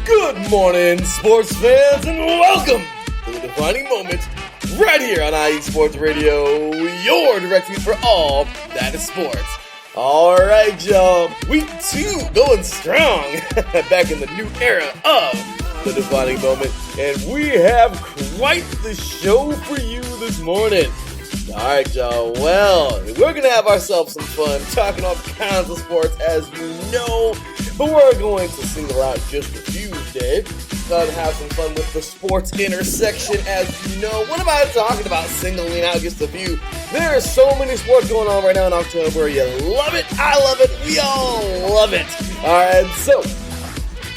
Good morning, sports fans, and welcome to the defining moment right here on IE Sports Radio, your direct feed for all that is sports. All right, y'all, week 2 going strong back in the new era of the defining moment, and we have quite the show for you this morning. All right, y'all, well, we're going to have ourselves some fun talking all kinds of sports, as you know, but we're going to single out just a few today. Going to have some fun with the sports intersection, as you know. What am I talking about singling out just a few? There is so many sports going on right now in October. You love it, I love it, we all love it. All right, so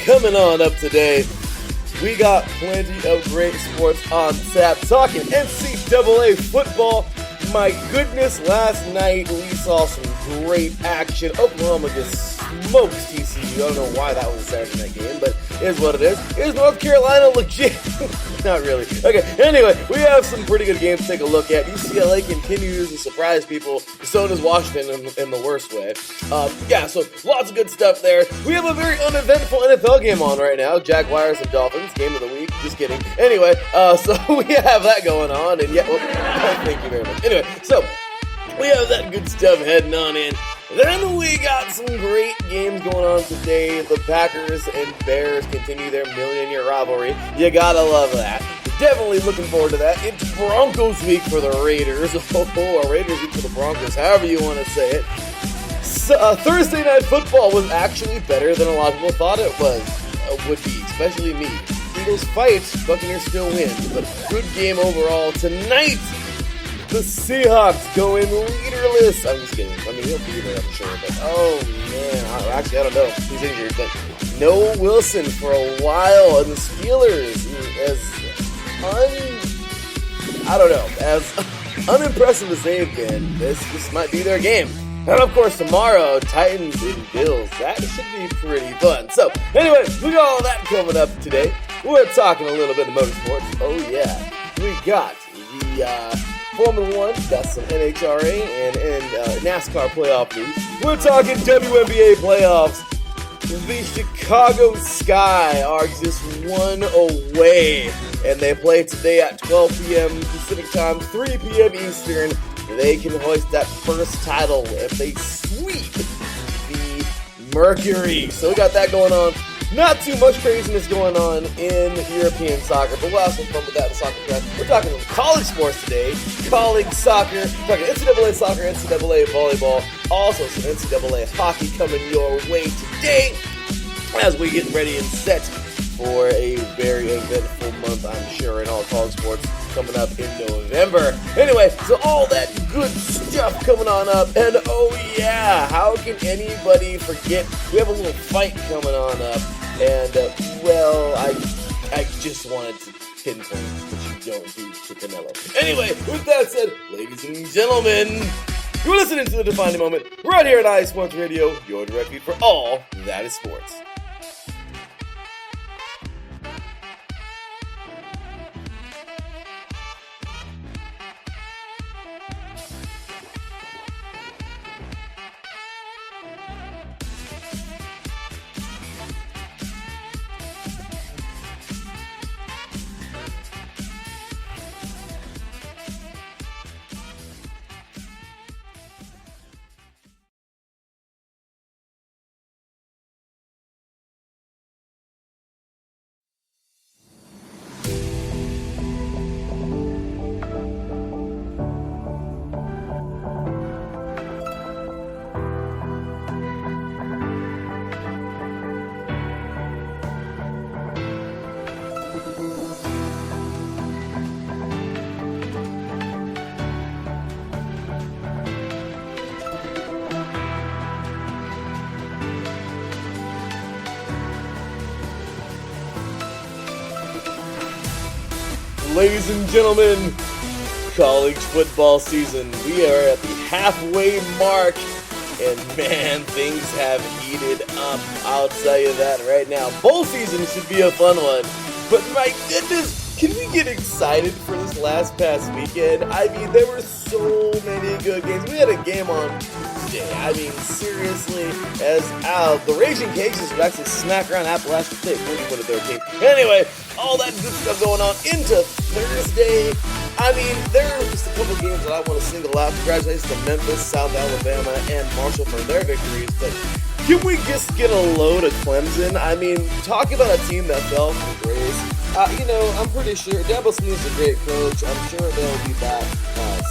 coming on up today, we got plenty of great sports on tap. Talking NCAA football. My goodness, last night we saw some great action. Oklahoma just smokes TCU. I don't know why that was a Saturday night game, but it is what it is. Is North Carolina legit? Not really. Okay, anyway, we have some pretty good games to take a look at. UCLA continues to surprise people. So does Washington in the worst way. So lots of good stuff there. We have a very uneventful NFL game on right now. Jaguars and Dolphins, game of the week. Just kidding. Anyway, so we have that going on, and thank you very much. Anyway, so we have that good stuff heading on in. Then we got some great games going on today. The Packers and Bears continue their million-year rivalry. You gotta love that. Definitely looking forward to that. It's Broncos week for the Raiders. Or Raiders week for the Broncos, however you want to say it. So, Thursday Night Football was actually better than a lot of people thought it would be, especially me. Eagles fight, Buccaneers still win, but good game overall. Tonight, the Seahawks going leaderless. I'm just kidding. I mean, he'll be there, I'm sure. But, oh, man. I don't know. He's injured. But no Wilson for a while. And the Steelers, as unimpressive as they've been, this might be their game. And, of course, tomorrow, Titans and Bills. That should be pretty fun. So, anyway, we got all that coming up today. We're talking a little bit of motorsports. Oh, yeah. We got the Formula 1, got some NHRA and NASCAR playoff news. We're talking WNBA playoffs. The Chicago Sky are just one away, and they play today at 12 p.m. Pacific time, 3 p.m. Eastern. They can hoist that first title if they sweep the Mercury. So we got that going on. Not too much craziness going on in European soccer, but we'll have some fun with that in soccer class. We're talking college sports today, college soccer, we're talking NCAA soccer, NCAA volleyball, also some NCAA hockey coming your way today as we get ready and set for a very eventful month, I'm sure, in all college sports coming up in November. Anyway, so all that good stuff coming on up, and oh yeah, how can anybody forget? We have a little fight coming on up, and I just wanted to pinpoint what you don't do to Canelo. Anyway, with that said, ladies and gentlemen, you're listening to The Defining Moment right here at IE Sports Radio, your direct feed for all that is sports. Ladies and gentlemen, college football season. We are at the halfway mark, and man, things have heated up. I'll tell you that right now. Bowl season should be a fun one, but my goodness, can we get excited for this past weekend? I mean, there were so many good games. We had a game on Tuesday. I mean, seriously, as the Raging Cajuns would actually smack around Appalachian State 41-13. Anyway, all that good stuff going on into Thursday. I mean, there are just a couple games that I want to single out. Congratulations to Memphis, South Alabama, and Marshall for their victories, but can we just get a load of Clemson? I mean, talk about a team that fell from grace. I'm pretty sure Dabo Swinney's a great coach. I'm sure they'll be back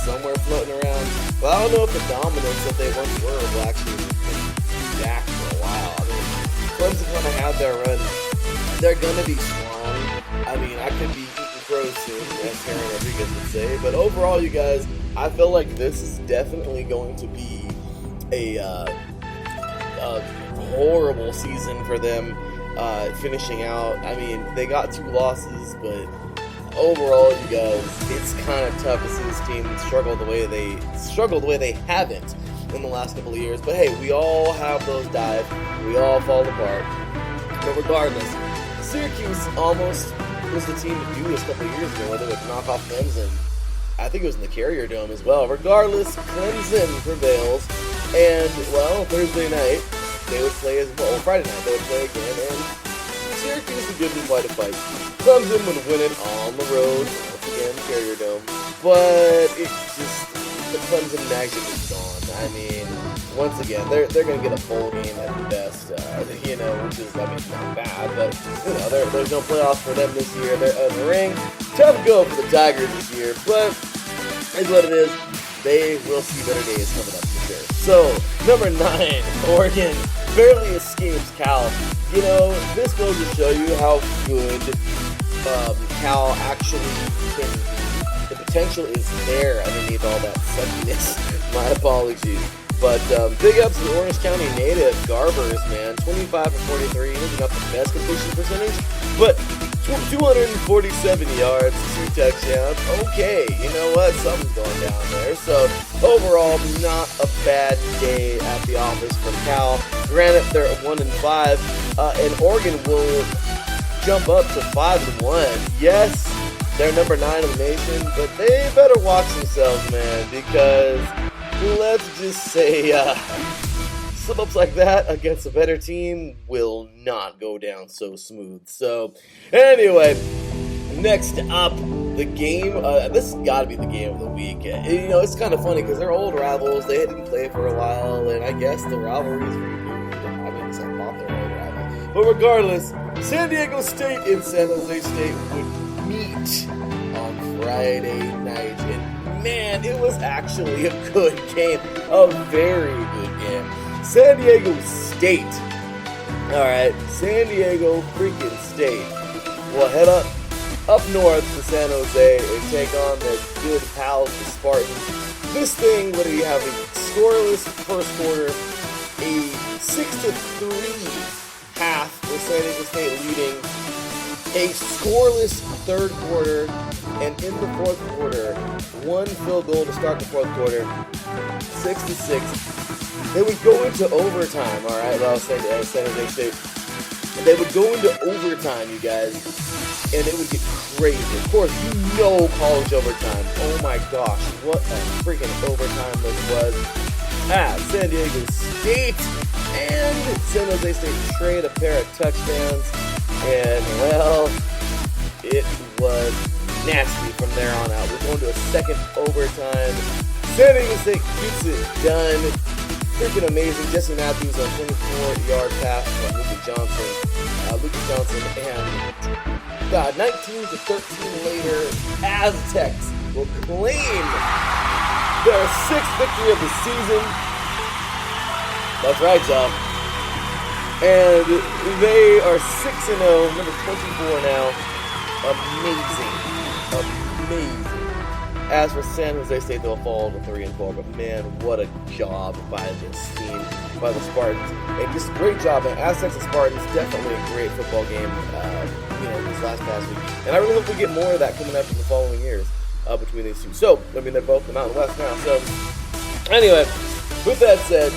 somewhere floating around. But I don't know if the dominance that they once were will actually be back for a while. I mean, Clemson kind of had their run. They're going to be strong. I mean, I could be eating crows soon, as Karen Rodriguez would say. But overall, you guys, I feel like this is definitely going to be a horrible season for them. Finishing out, I mean, they got 2 losses, but overall, you guys, it's kind of tough to see this team struggle the way they haven't in the last couple of years. But hey, we all have those dives, we all fall apart. But regardless, Syracuse almost was the team to do this a couple of years ago, whether they would knock off Clemson. I think it was in the Carrier Dome as well. Regardless, Clemson prevails, and well, Thursday night they would play as well. Friday night they would play again, and Syracuse would give them quite a fight. Clemson would win it on the road, once again, Carrier Dome. But it's just, the Clemson magic is gone. I mean, once again, they're going to get a bowl game at the best, which is, I mean, not bad, but, there's no playoffs for them this year. They're in the ring. Tough go for the Tigers this year, but it's what it is. They will see better days coming up for sure. So, number 9, Oregon barely escapes Cal. This goes to show you how good Cal actually can be. The potential is there underneath all that suckiness. My apologies. But big ups to the Orange County native Garbers, man. 25 for 43. Maybe not the best completion percentage, but 247 yards, 2 touchdowns. Okay, you know what? Something's going down there. So overall, not a bad day at the office for Cal. Granted, they're at 1-5, and Oregon will jump up to 5-1. Yes, they're number 9 in the nation, but they better watch themselves, man, because let's just say slip-ups like that against a better team will not go down so smooth. So, anyway, next up, the game. This has got to be the game of the week. It's kind of funny because they're old rivals. They didn't play for a while, and I guess the rivalry is renewed. I mean, it's not their old rival. But regardless, San Diego State and San Jose State would meet on Friday night, and man, it was actually a good game. A very good game. San Diego State. Alright, San Diego freaking State will head up north to San Jose and take on their good pals, the Spartans. This thing, what do you have? A scoreless first quarter, a 6-3 half with San Diego State leading, a scoreless third quarter, and in the fourth quarter, 1 field goal to start the fourth quarter, 6-6. They would go into overtime, all right, well, San Jose State. They would go into overtime, you guys, and it would get crazy. Of course, college overtime. Oh my gosh, what a freaking overtime this was. San Diego State and San Jose State trade a pair of touchdowns, and, well, it was nasty from there on out. We're going to a second overtime. San Diego State gets it done. Freaking amazing. Jesse Matthews on 24-yard pass from Lucas Johnson, and 19-13 later, Aztecs will claim their 6th victory of the season. That's right, y'all. And they are 6-0, number 24 now. Amazing. As for San Jose State, they'll fall to 3-4. But man, what a job by this team, by the Spartans. And just a great job, man. Aztecs and Spartans, definitely a great football game. this last past week. And I really hope we get more of that coming up in the following years between these two. So, they're both the Mountain West now. So, anyway, with that said,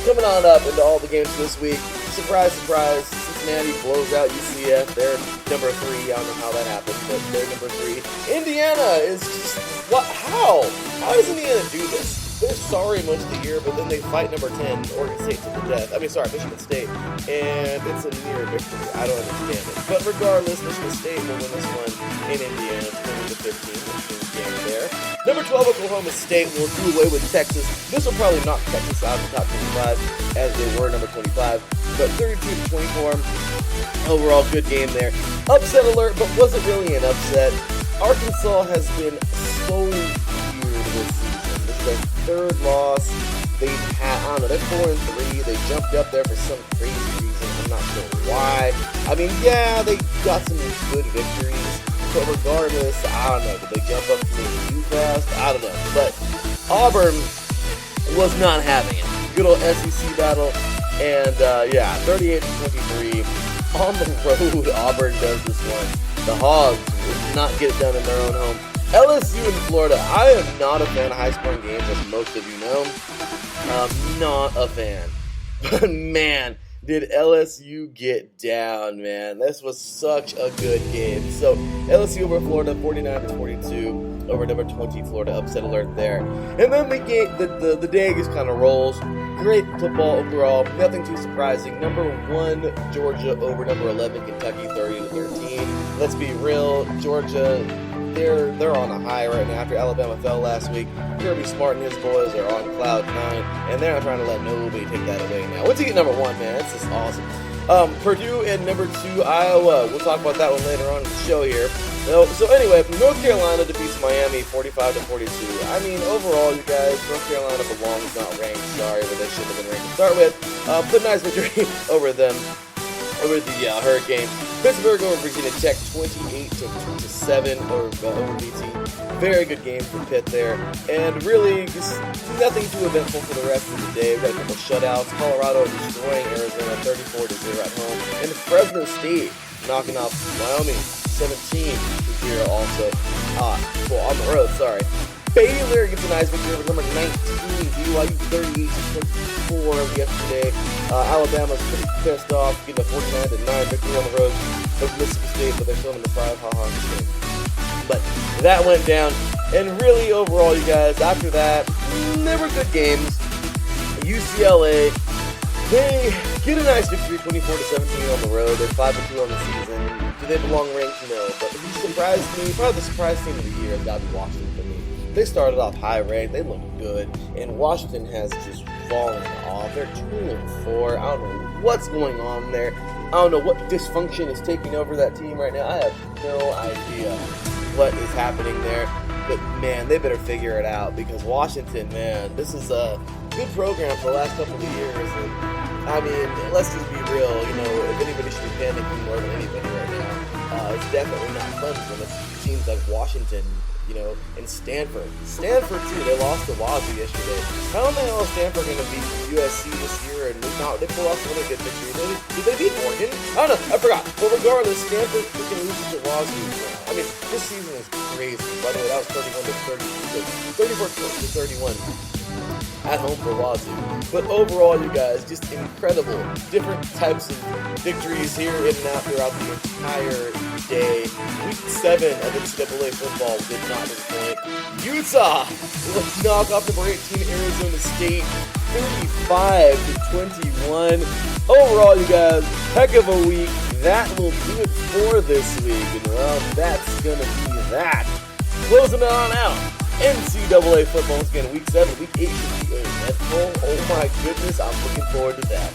coming on up into all the games this week, surprise, surprise, Cincinnati blows out UCF. They're number 3. I don't know how that happened, but they're number 3. Indiana is just, what? How? How does Indiana do this? They're sorry most of the year, but then they fight number 10, Oregon State, to the death. Michigan State, and it's a near victory. I don't understand it. But regardless, Michigan State will win this one in Indiana, 20-15, which is game there. Number 12, Oklahoma State will do away with Texas. This will probably knock Texas out of the top 25, as they were number 25. But 32-24, overall good game there. Upset alert, but wasn't really an upset. Arkansas has been so weird this season. Their third loss. They've had, they're 4-3. They jumped up there for some crazy reason. I'm not sure why. Yeah, they got some good victories. But regardless, I don't know. Did they jump up too fast? I don't know. But Auburn was not having it. Good old SEC battle. And, 38-23. On the road, Auburn does this one. The Hogs will not get it done in their own home. LSU in Florida. I am not a fan of high-scoring games, as most of you know. I'm not a fan. But, man, did LSU get down, man. This was such a good game. So, LSU over Florida, 49-42. Over number 20, Florida. Upset alert there. And then the day just kind of rolls. Great football overall. Nothing too surprising. Number 1, Georgia over number 11, Kentucky, 30-13. Let's be real. Georgia, they're on a high right now after Alabama fell last week. Kirby Smart and his boys are on cloud 9, and they're not trying to let nobody take that away now. Once you get number 1, man, it's just awesome. Purdue and number 2, Iowa. We'll talk about that one later on in the show here. So anyway, North Carolina defeats Miami 45-42. Overall, you guys, North Carolina belongs not ranked. Sorry, but they shouldn't have been ranked to start with. But nice victory over them, over the Hurricanes. Pittsburgh over Virginia Tech 28-7 over BT. Very good game for Pitt there. And really, just nothing too eventful for the rest of the day. We've got a couple shutouts. Colorado destroying Arizona 34-0 at home. And Fresno State knocking off Wyoming 17-0 also. On the road, sorry. Baylor gets a nice victory over number 19, BYU 38-24 yesterday. Alabama's pretty pissed off, getting a 49-9 victory on the road over Mississippi State, but they're still number 5. But that went down, and really overall, you guys, after that, they were good games. UCLA, they get a nice victory, 24-17 on the road. They're 5-2 on the season. Do they belong ranked? No, but who surprised me? Probably the surprise team of the year has got to be Washington for me. They started off high ranked, they looked good, and Washington has just fallen off. They're 2-4. I don't know what's going on there. I don't know what dysfunction is taking over that team right now. I have no idea what is happening there. But, man, they better figure it out because Washington, man, this is a good program for the last couple of years. And, let's just be real. If anybody should be panicking more than anybody right now, it's definitely not fun for teams like Washington, and Stanford. Stanford, too, they lost to Wazoo yesterday. How in the hell is Stanford going to beat USC this year? And they pull off one of the good victories. Did they beat Oregon? I don't know. I forgot. But regardless, Stanford freaking loses to Wazoo. This season is crazy. By the way, that was 34-31 at home for Wazoo. But overall, you guys, just incredible. Different types of victories here in and out throughout the entire day. Week 7 of NCAA football did not disappoint. Utah will knock off number 18 Arizona State 35-21. Overall, you guys, heck of a week. That will do it for this week. And well, that's going to be that. Closing it on out. NCAA football once again, week 7, week 8 should be eventful. Oh my goodness, I'm looking forward to that.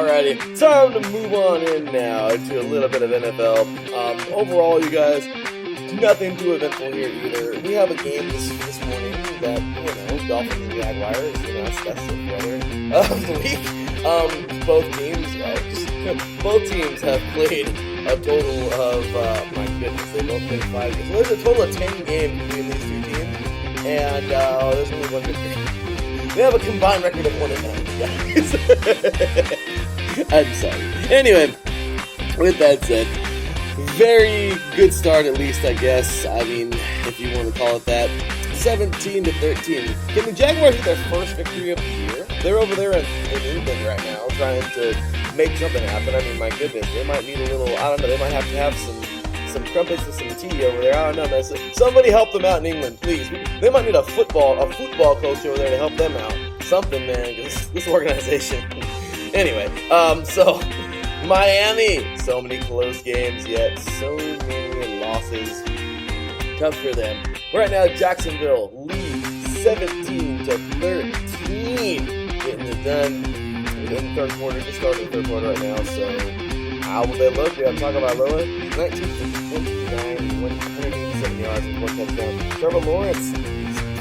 Alrighty, time to move on in now to a little bit of NFL. Overall, you guys, nothing too eventful here either. We have a game this morning that, Dolphins and Jaguars, that's the weather of the week. Both teams have played a total of, my goodness, they both played 5 games. So there's a total of 10 games between these two teams, and there's only one victory. They have a combined record of 1-9, guys. I'm sorry. Anyway, with that said, very good start at least, I guess. I mean, if you want to call it that. 17-13. Can the Jaguars get their first victory of the year? They're over there in England right now trying to make something happen. I mean, my goodness, they might need a little, I don't know, they might have to have some crumpets and some tea over there. I don't know. Somebody help them out in England, please. They might need a football coach over there to help them out. Something, man, because this organization. Anyway, so Miami, so many close games yet, so many losses. Tough for them. Right now, Jacksonville leads 17-13, getting it done in the third quarter. Just started the third quarter right now. So how will they look? We have to talk about Loa. 19-29, 187 yards and 1 touchdown. Trevor Lawrence,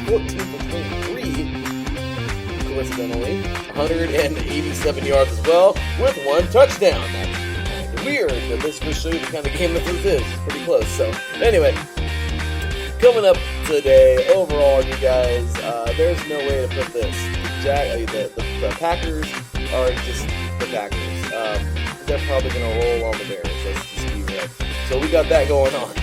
14-23. Coincidentally, 187 yards as well, with 1 touchdown. That's kind of weird, but this will show you the kind of game that this is. It's pretty close. So, anyway, coming up today, overall, you guys, there's no way to put this. The Packers are just the Packers. They're probably going to roll on the Bears. Let's just be real. So we got that going on.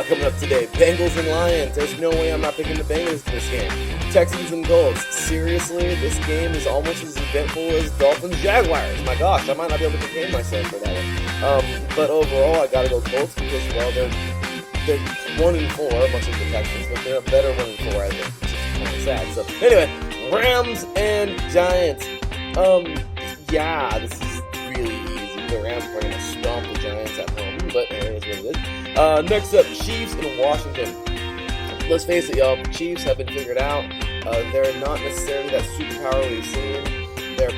Coming up today, Bengals and Lions. There's no way I'm not picking the Bengals this game. Texans and Colts. Seriously, this game is almost as eventful as Dolphins-Jaguars. My gosh, I might not be able to contain myself for that one. But overall, I got to go Colts because, well, they're 1-4, much like the Texans, but they're a better 1-4, I think, which is kind of sad. So, anyway, Rams and Giants. This is really easy. The Rams are going to stomp the Giants at home, but it is what it is. Next up, Chiefs and Washington. Let's face it, y'all, the Chiefs have been figured out. They're not necessarily that superpower we've seen. They're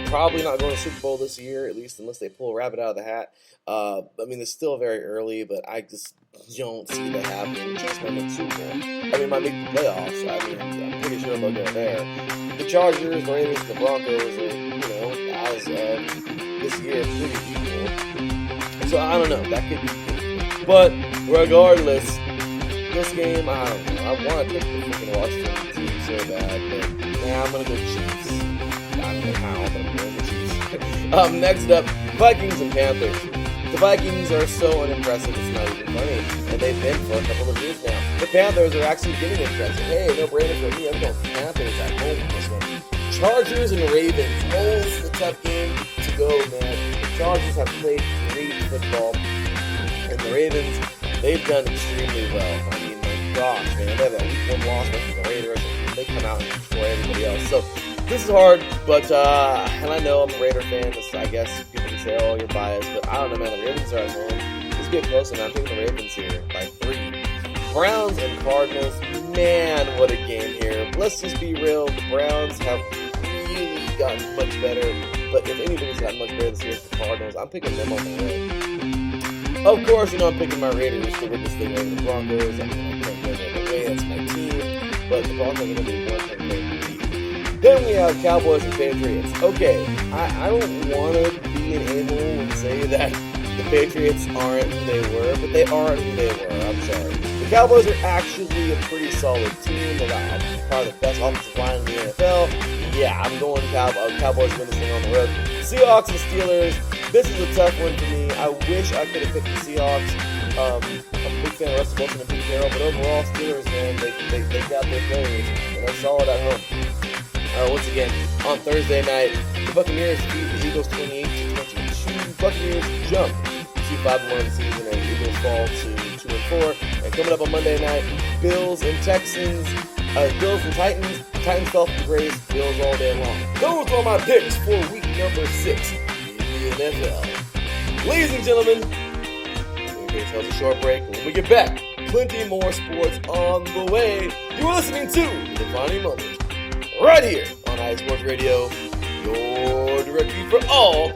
probably not going to Super Bowl this year, at least unless they pull a rabbit out of the hat. I mean, it's still very early, but I just don't see that happening. The Chiefs might make Super Bowl. I mean, might make the playoffs. I mean, I'm pretty sure they'll go there. The Chargers, the Raiders, and the Broncos are, as of this year, pretty equal. So I don't know. That could be good. But regardless, this game, I don't know. I want to take the freaking Washington team so bad, but I'm going to go Chiefs. I don't know how, but I'm going to go Chiefs. Next up, Vikings and Panthers. The Vikings are so unimpressive, it's not even funny, and they've been for a couple of years now. The Panthers are actually getting impressive. Hey, no brainer for me. I'm going Panthers at home in this one. Chargers and Ravens. Oh, this is a tough game to go, man. The Chargers have played great football, and the Ravens, they've done extremely well. I mean, my gosh, man, they have a week 1 loss versus the Raiders, and they come out and destroy everybody else. So this is hard, but and I know I'm a Raider fan. I guess people can say, "Oh, you're biased," but I don't know, man. The Ravens are at home. Let's get close, and I'm taking the Ravens here by 3. Browns and Cardinals. Man, what a game here! Let's just be real. The Browns have really gotten much better, but if anybody's gotten much better this year, it's the Cardinals. I'm picking them on the road. Of course, I'm picking my Raiders to win this thing over the Broncos. I mean, I can't go the other way. That's my team, but the Broncos are going to be 1-point lead. Then we have Cowboys and Patriots. Okay, I don't want to be an a-hole and say that the Patriots aren't who they were, but they aren't who they were. I'm sorry. The Cowboys are actually a pretty solid team. They got probably the best offensive line in the NFL. Yeah, I'm going Cowboys win this thing on the road. Seahawks and Steelers. This is a tough one for me. I wish I could have picked the Seahawks. I'm a big fan of Russell Wilson and Pete Carroll, but overall, Steelers, man, they got their players, and they're solid at home. Once again, on Thursday night, the Buccaneers beat the Eagles 28-22. Buccaneers jump to 5-1 in the season, and the Eagles fall to 2-4. And coming up on Monday night, Bills and Titans. Titans fell from grace. Bills all day long. Those are my picks for week number 6 in the NFL. Ladies and gentlemen, in case that was a short break, when we get back, plenty more sports on the way. You're listening to The Defining Moment, right here on iSports Radio, your directory for all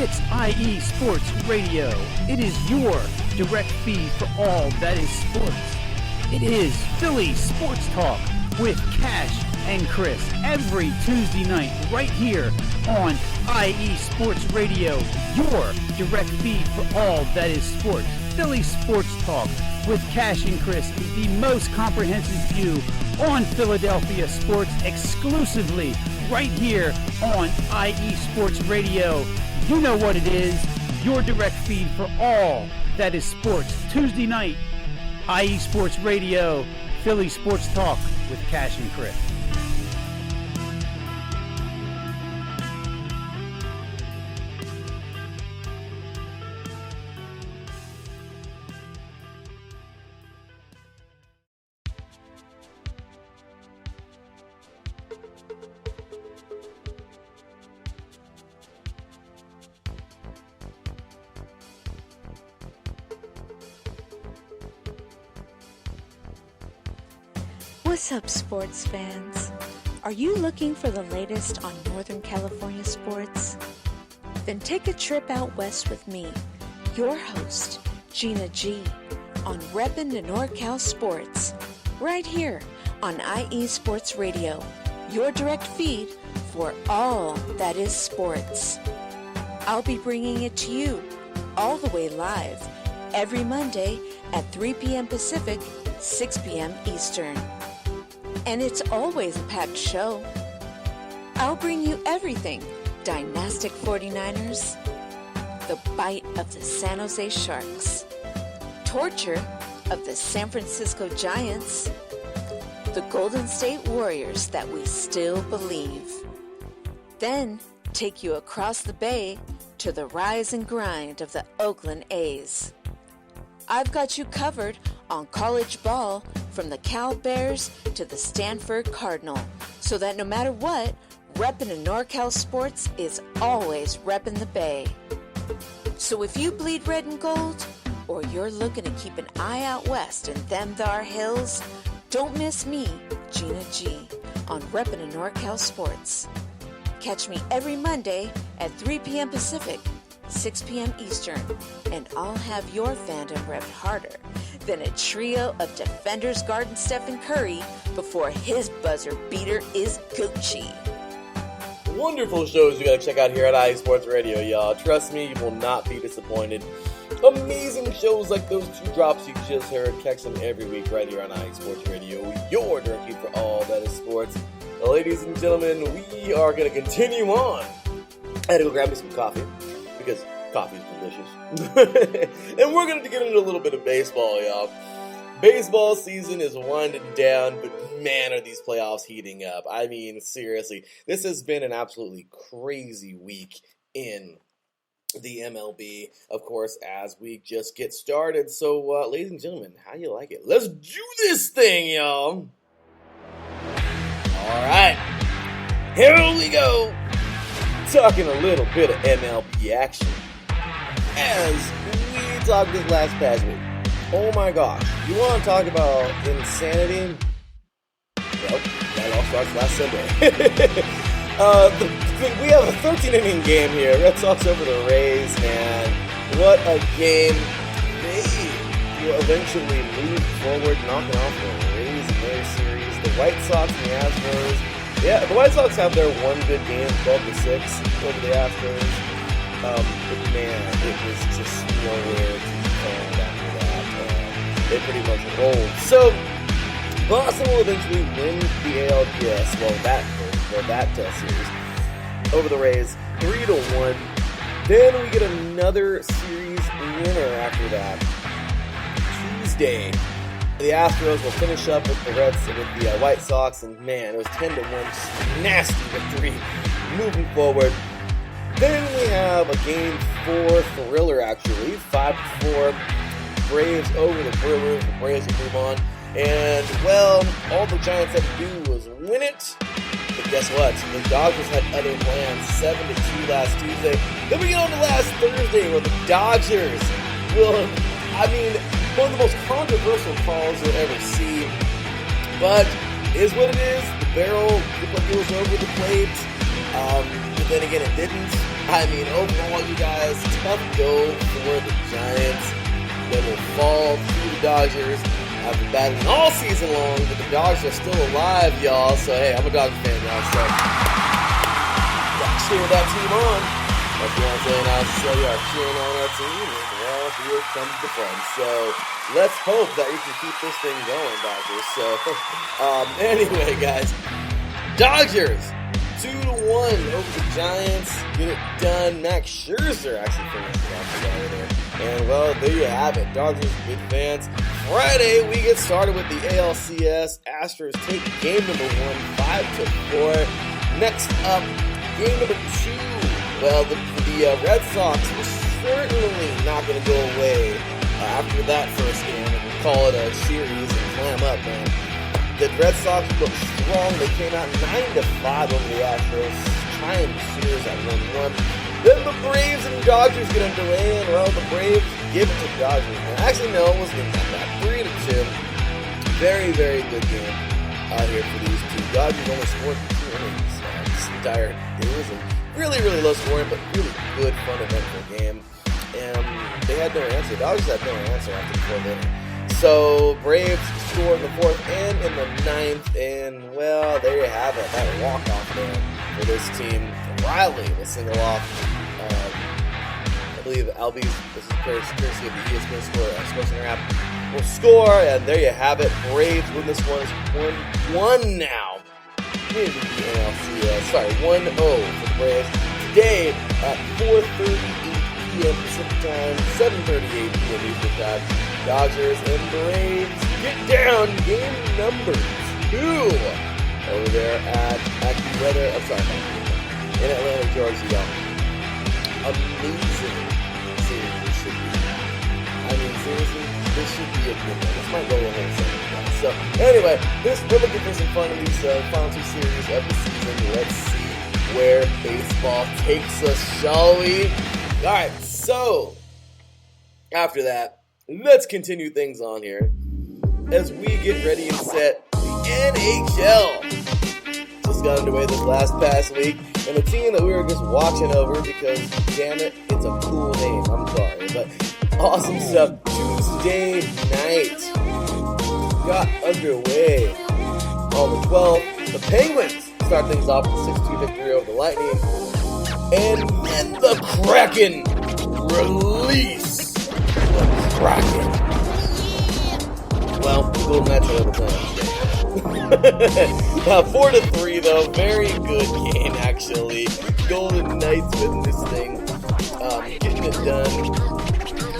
It's IE Sports Radio. It is your direct feed for all that is sports. It is Philly Sports Talk with Cash and Chris every Tuesday night right here on IE Sports Radio, your direct feed for all that is sports. Philly Sports Talk with Cash and Chris is the most comprehensive view on Philadelphia sports exclusively right here on IE Sports Radio. You know what it is, your direct feed for all that is sports. Tuesday night, IE Sports Radio, Philly Sports Talk with Cash and Chris. What's up, sports fans? Are you looking for the latest on Northern California sports? Then take a trip out west with me, your host, Gina G, on Reppin' the NorCal Sports, right here on IE Sports Radio, your direct feed for all that is sports. I'll be bringing it to you all the way live every Monday at 3 p.m. Pacific, 6 p.m. Eastern. And it's always a packed show. I'll bring you everything Dynastic 49ers, the bite of the San Jose Sharks, torture of the San Francisco Giants, the Golden State Warriors that we still believe. Then take you across the bay to the rise and grind of the Oakland A's. I've got you covered on college ball from the Cal Bears to the Stanford Cardinal, so that no matter what, reppin' in NorCal sports is always reppin' the Bay. So if you bleed red and gold, or you're looking to keep an eye out west in them thar hills, don't miss me, Gina G, on reppin' in NorCal sports. Catch me every Monday at 3 p.m. Pacific, 6 p.m. Eastern, and I'll have your fandom repped harder than a trio of defenders guarding Stephen Curry before his buzzer beater is Gucci. Wonderful shows you gotta check out here at IE Sports Radio, y'all. Trust me, you will not be disappointed. Amazing shows like those two drops you just heard. Catch them every week right here on IE Sports Radio, your direct feed for all that is sports. Ladies and gentlemen, we are gonna continue on. I had to go grab me some coffee, because coffee is delicious. And we're going to get into a little bit of baseball, y'all. Baseball season is winding down, but man, are these playoffs heating up. I mean, seriously, this has been an absolutely crazy week in the MLB, of course, as we just get started. So, ladies and gentlemen, how you like it? Let's do this thing, y'all. All right, here we go. Talking a little bit of MLB action. As we talked this past week. Oh my gosh. You want to talk about insanity? Well, that all starts last Sunday. We have a 13-inning game here. Red Sox over the Rays, man. What a game. They will eventually move forward, knocking off the Rays in their series. The White Sox and the Astros. Yeah, the White Sox have their one good game, 12-6 over the Astros. But man, it was just nowhere to be found after that, and they pretty much rolled. So, Boston will eventually win the ALDS, that series, over the Rays, 3-1. Then we get another series winner after that. Tuesday, the Astros will finish up with the White Sox, and man, it was 10-1, just nasty victory, moving forward. Then we have a Game 4 thriller, actually, 5-4, Braves over the Brewers. The Braves will move on. And, well, all the Giants had to do was win it. But guess what? The Dodgers had other plans, 7-2 last Tuesday. Then we get on to last Thursday, where the Dodgers will, one of the most controversial calls you'll ever see. But it is what it is. The barrel goes over the plate. but then again it didn't. I mean, overall, you guys, tough go for the Giants. They will fall to the Dodgers after battling all season long, but the Dodgers are still alive, y'all. So, hey, I'm a Dodgers fan, y'all. So, got to cheer that team on. That's what I'm saying. I say you are cheering on our team, and well, here comes the fun. So, let's hope that you can keep this thing going, Dodgers. So, anyway, guys, Dodgers 2-1 over the Giants. Get it done. Max Scherzer actually finished it off together there. And, well, there you have it. Dodgers, big fans. Friday, we get started with the ALCS. Astros take game number 1, 5-4. Next up, game number 2. Well, the Red Sox were certainly not going to go away after that first game and call it a series and clam up, man. The Red Sox looked strong. They came out 9-5 over the Astros, tying the series at 1-1. Then the Braves and Dodgers get underway, and well, the Braves give it to the Dodgers. And actually, no, it wasn't that bad. 3-2. Very, very good game out here for these two. Dodgers only scored 2 innings this entire. It was a really, really low scoring, but really good, fun, eventful game. And they had no answer. Dodgers had no answer after the 4th inning. So, Braves scored in the 4th and in the 9th, and, well, there you have it. That walk-off there for this team. Riley will single off. I believe Albies, this is courtesy of the ESPN Sports Center app, will score, and there you have it. Braves win this one. It's 1-1 now. Maybe the NLCS. 1-0 for the Braves. Today at 4:38 p.m. Pacific Time, 7:38 p.m. Eastern Time. Dodgers and Braves get down game number 2 over there at the weather. In Atlanta, Georgia, y'all. Amazing series this should be. I mean, seriously, this should be a good one. This might go a whole second, guys. So, anyway, we're looking for some fun in these final 2 series of the season. Let's see where baseball takes us, shall we? All right, so after that, let's continue things on here as we get ready and set the NHL. Just got underway this past week, and the team that we were just watching over because, damn it, it's a cool name. I'm sorry, but awesome stuff. Tuesday night got underway on the 12th. The Penguins start things off with a 6-2 victory over the Lightning, and then the Kraken release the Kraken. Well, the Golden Knights are overtime. 4-3 though, very good game actually. Golden Knights win this thing, getting it done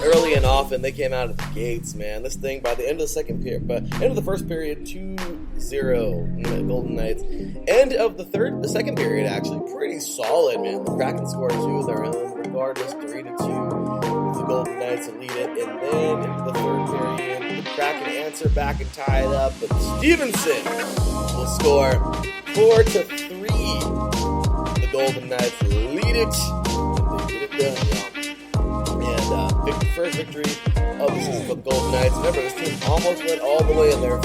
early and often. They came out of the gates, man. This thing by the end of the first period, 2-0 Golden Knights. End of the second period actually pretty solid, man. The Kraken scored 2 of their own, regardless, 3-2. The Golden Knights lead it, and then into the third period, the Kraken answer back and tie it up, but Stevenson will score 4-3. The Golden Knights lead it, and they get it done, y'all. And first victory of the season for the Golden Knights. Remember, this team almost went all the way in their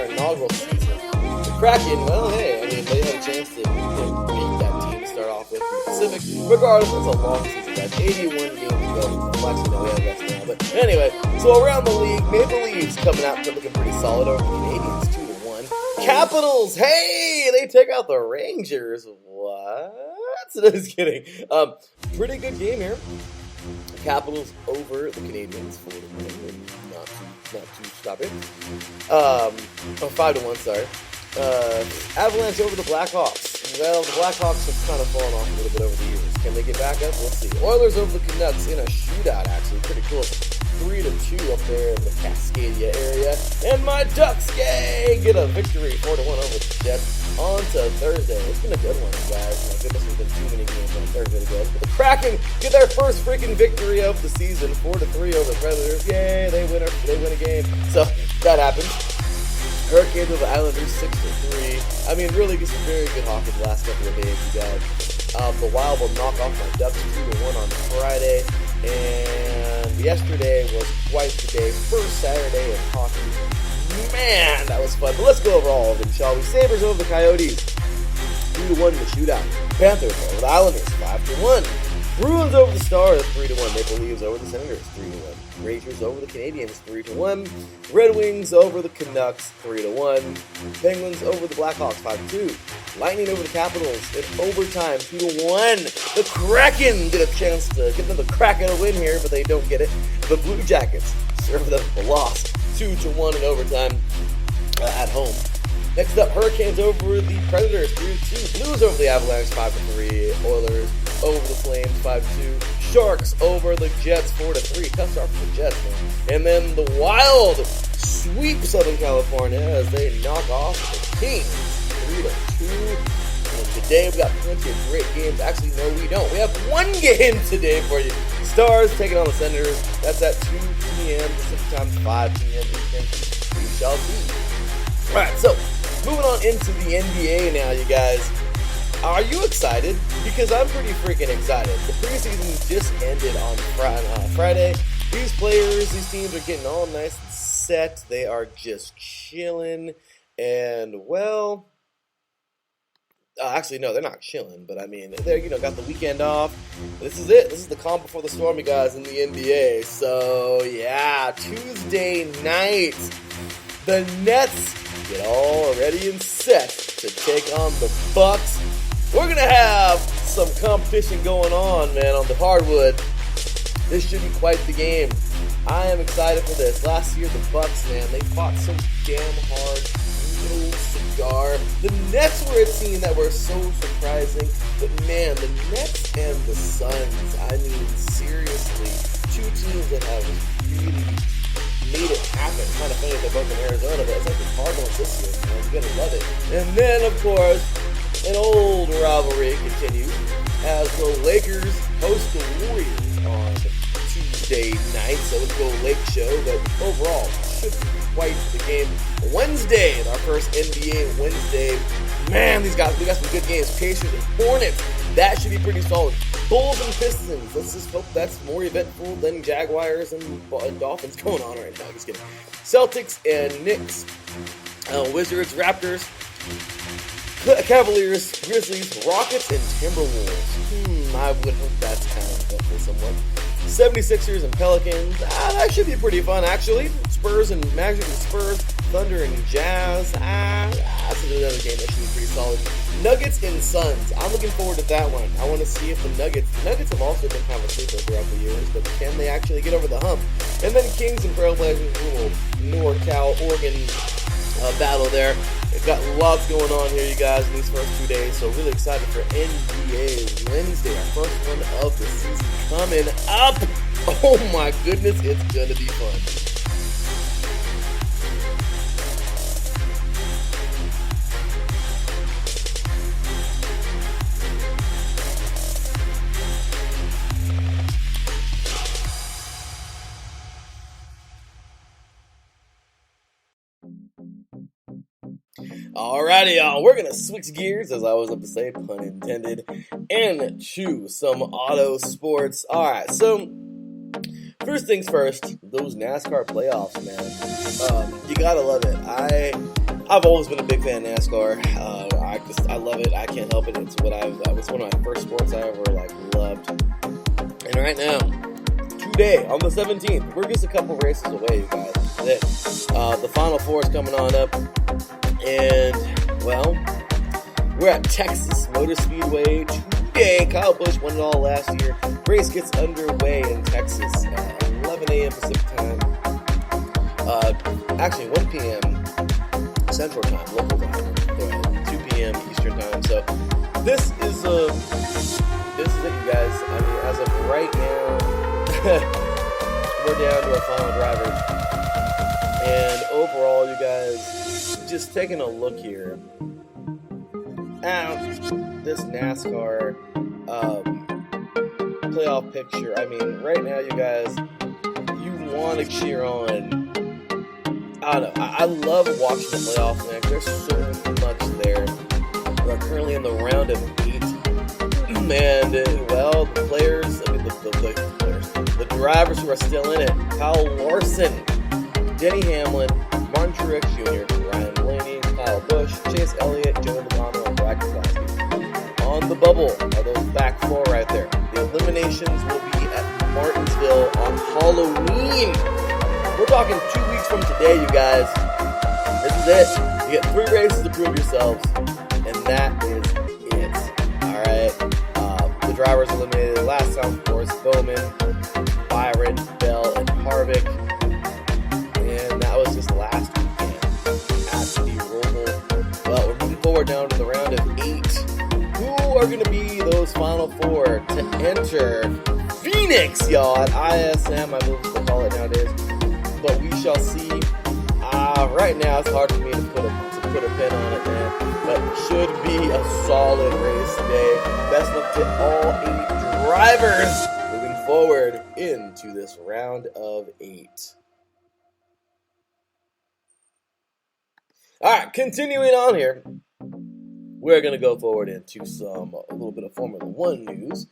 inaugural season. The Kraken, well, hey, I mean, they had a chance to beat that team to start off with in the Pacific. Regardless, it's a long season, guys. 81 games to go. Well, actually, no, we have less now. But anyway, so around the league, Maple Leafs coming out looking pretty solid over the Canadiens, 2-1. Capitals, hey, they take out the Rangers. What? No, just kidding. Pretty good game here. Capitals over the Canadiens, 4-1. Not too stopping. 5-1, sorry. Avalanche over the Blackhawks. Well, the Blackhawks have kind of fallen off a little bit over the years. Can they get back up? We'll see. Oilers over the Canucks in a shootout, actually. Pretty cool. 3-2 up there in the Cascadia area. And my Ducks, yay, get a victory, 4-1 over the Jets. On to Thursday. It's been a good one, guys. My goodness, there's been too many games on Thursday to go. But the Kraken get their first freaking victory of the season, 4-3 over the Predators. Yay, they win a game. So that happened. Hurricanes over the Islanders, 6-3. I mean, really, some very good hockey the last couple of days, you guys. The Wild will knock off my Ducks 2-1 on Friday. And yesterday was twice the day, first Saturday of hockey. Man, that was fun. But let's go over all of them, shall we? Sabres over the Coyotes, 2-1 in the shootout. Panthers over the Islanders, 5-1. Bruins over the Stars, 3-1. Maple Leafs over the Senators, 3-1. Rangers over the Canadiens, 3-1. Red Wings over the Canucks, 3-1. Penguins over the Blackhawks, 5-2. Lightning over the Capitals in overtime, 2-1. The Kraken get a chance to get them the Kraken a win here, but they don't get it. The Blue Jackets serve them a loss, 2-1 in overtime at home. Next up, Hurricanes over the Predators, 3-2. Blues over the Avalanche, 5-3. Oilers over the Flames, 5-2. Sharks over the Jets, 4-3. Tough start for the Jets, man. And then the Wild sweep Southern California as they knock off the Kings, 3-2. And today we've got plenty of great games. Actually, no, we don't. We have one game today for you. Stars taking on the Senators. That's at 2 p.m. Pacific time, 5 p.m. Eastern. We shall see. All right, so moving on into the NBA now, you guys. Are you excited? Because I'm pretty freaking excited. The preseason just ended on Friday. These players, these teams are getting all nice and set. They are just chilling. And, well, actually, no, they're not chilling. But, I mean, they're, got the weekend off. This is it. This is the calm before the storm, you guys, in the NBA. So, yeah, Tuesday night, the Nets get all ready and set to take on the Bucks. We're going to have some competition going on, man, on the hardwood. This should be quite the game. I am excited for this. Last year, the Bucks, man, they fought so damn hard. No cigar. The Nets were a team that were so surprising. But, man, the Nets and the Suns, I mean, seriously, two teams that have really made it happen. Kind of funny they're both in Arizona, but it's like the Cardinals this year, man. You're going to love it. And then, of course, an old rivalry continues as the Lakers host the Warriors on Tuesday night. So let's go Lake Show. But overall, should be quite the game. Wednesday, our first NBA Wednesday. Man, we got some good games. Pacers and Hornets. That should be pretty solid. Bulls and Pistons. Let's just hope that's more eventful than Jaguars and Dolphins going on right now. Just kidding. Celtics and Knicks. Wizards, Raptors. Cavaliers, Grizzlies, Rockets, and Timberwolves. I would hope that's kind of eventful somewhat. 76ers and Pelicans. That should be pretty fun, actually. Spurs and Magic and Spurs. Thunder and Jazz. That's another game that should be pretty solid. Nuggets and Suns. I'm looking forward to that one. I want to see if the Nuggets have also been kind of a sleeper throughout the years, but can they actually get over the hump? And then Kings and Trailblazers, little NorCal, Oregon battle there. We've got lots going on here, you guys, in these first 2 days, so really excited for NBA Wednesday, our first one of the season coming up. Oh my goodness, it's going to be fun. Alrighty, y'all, we're going to switch gears, as I was about to say, pun intended, into some auto sports. Alright, so, first things first, those NASCAR playoffs, man. You gotta love it. I've always been a big fan of NASCAR. I love it. I can't help it. It's one of my first sports I ever, loved. And right now, today, on the 17th, we're just a couple races away, you guys. The Final Four is coming on up. And, well, we're at Texas Motor Speedway today. Kyle Busch won it all last year. Race gets underway in Texas at 11 a.m. Pacific time. Actually, 1 p.m. Central Time, local time. 2 p.m. Eastern Time. So, this is it, you guys. I mean, as of right now, we're down to our final drivers. And overall, you guys, just taking a look here at this NASCAR playoff picture. I mean, right now, you guys, you want to cheer on. I don't know. I love watching the playoffs, man. There's so much there. We're currently in the round of 8. And, well, the players, I mean, the drivers who are still in it. Kyle Larson, Denny Hamlin, Martin Truex Jr., Ryan Blaney, Kyle Busch, Chase Elliott, Joey Logano, and Brad Keselowski. On from the bubble are those back four right there. The eliminations will be at Martinsville on Halloween. We're talking 2 weeks from today, you guys. This is it. You get 3 races to prove yourselves, and that is it. All right. The drivers eliminated last time, of course, Bowman, Byron, Bell, and Harvick. And that was just last weekend at the Roval. Well, we're moving forward now to the round of 8. Who are going to be those final 4 to enter Phoenix, y'all, at ISM, I believe they call it nowadays. But we shall see. Right now, it's hard for me to put a pin on it, man. But it should be a solid race today. Best luck to all 8 drivers moving forward into this round of 8. All right, continuing on here. We're going to go forward into a little bit of Formula 1 news.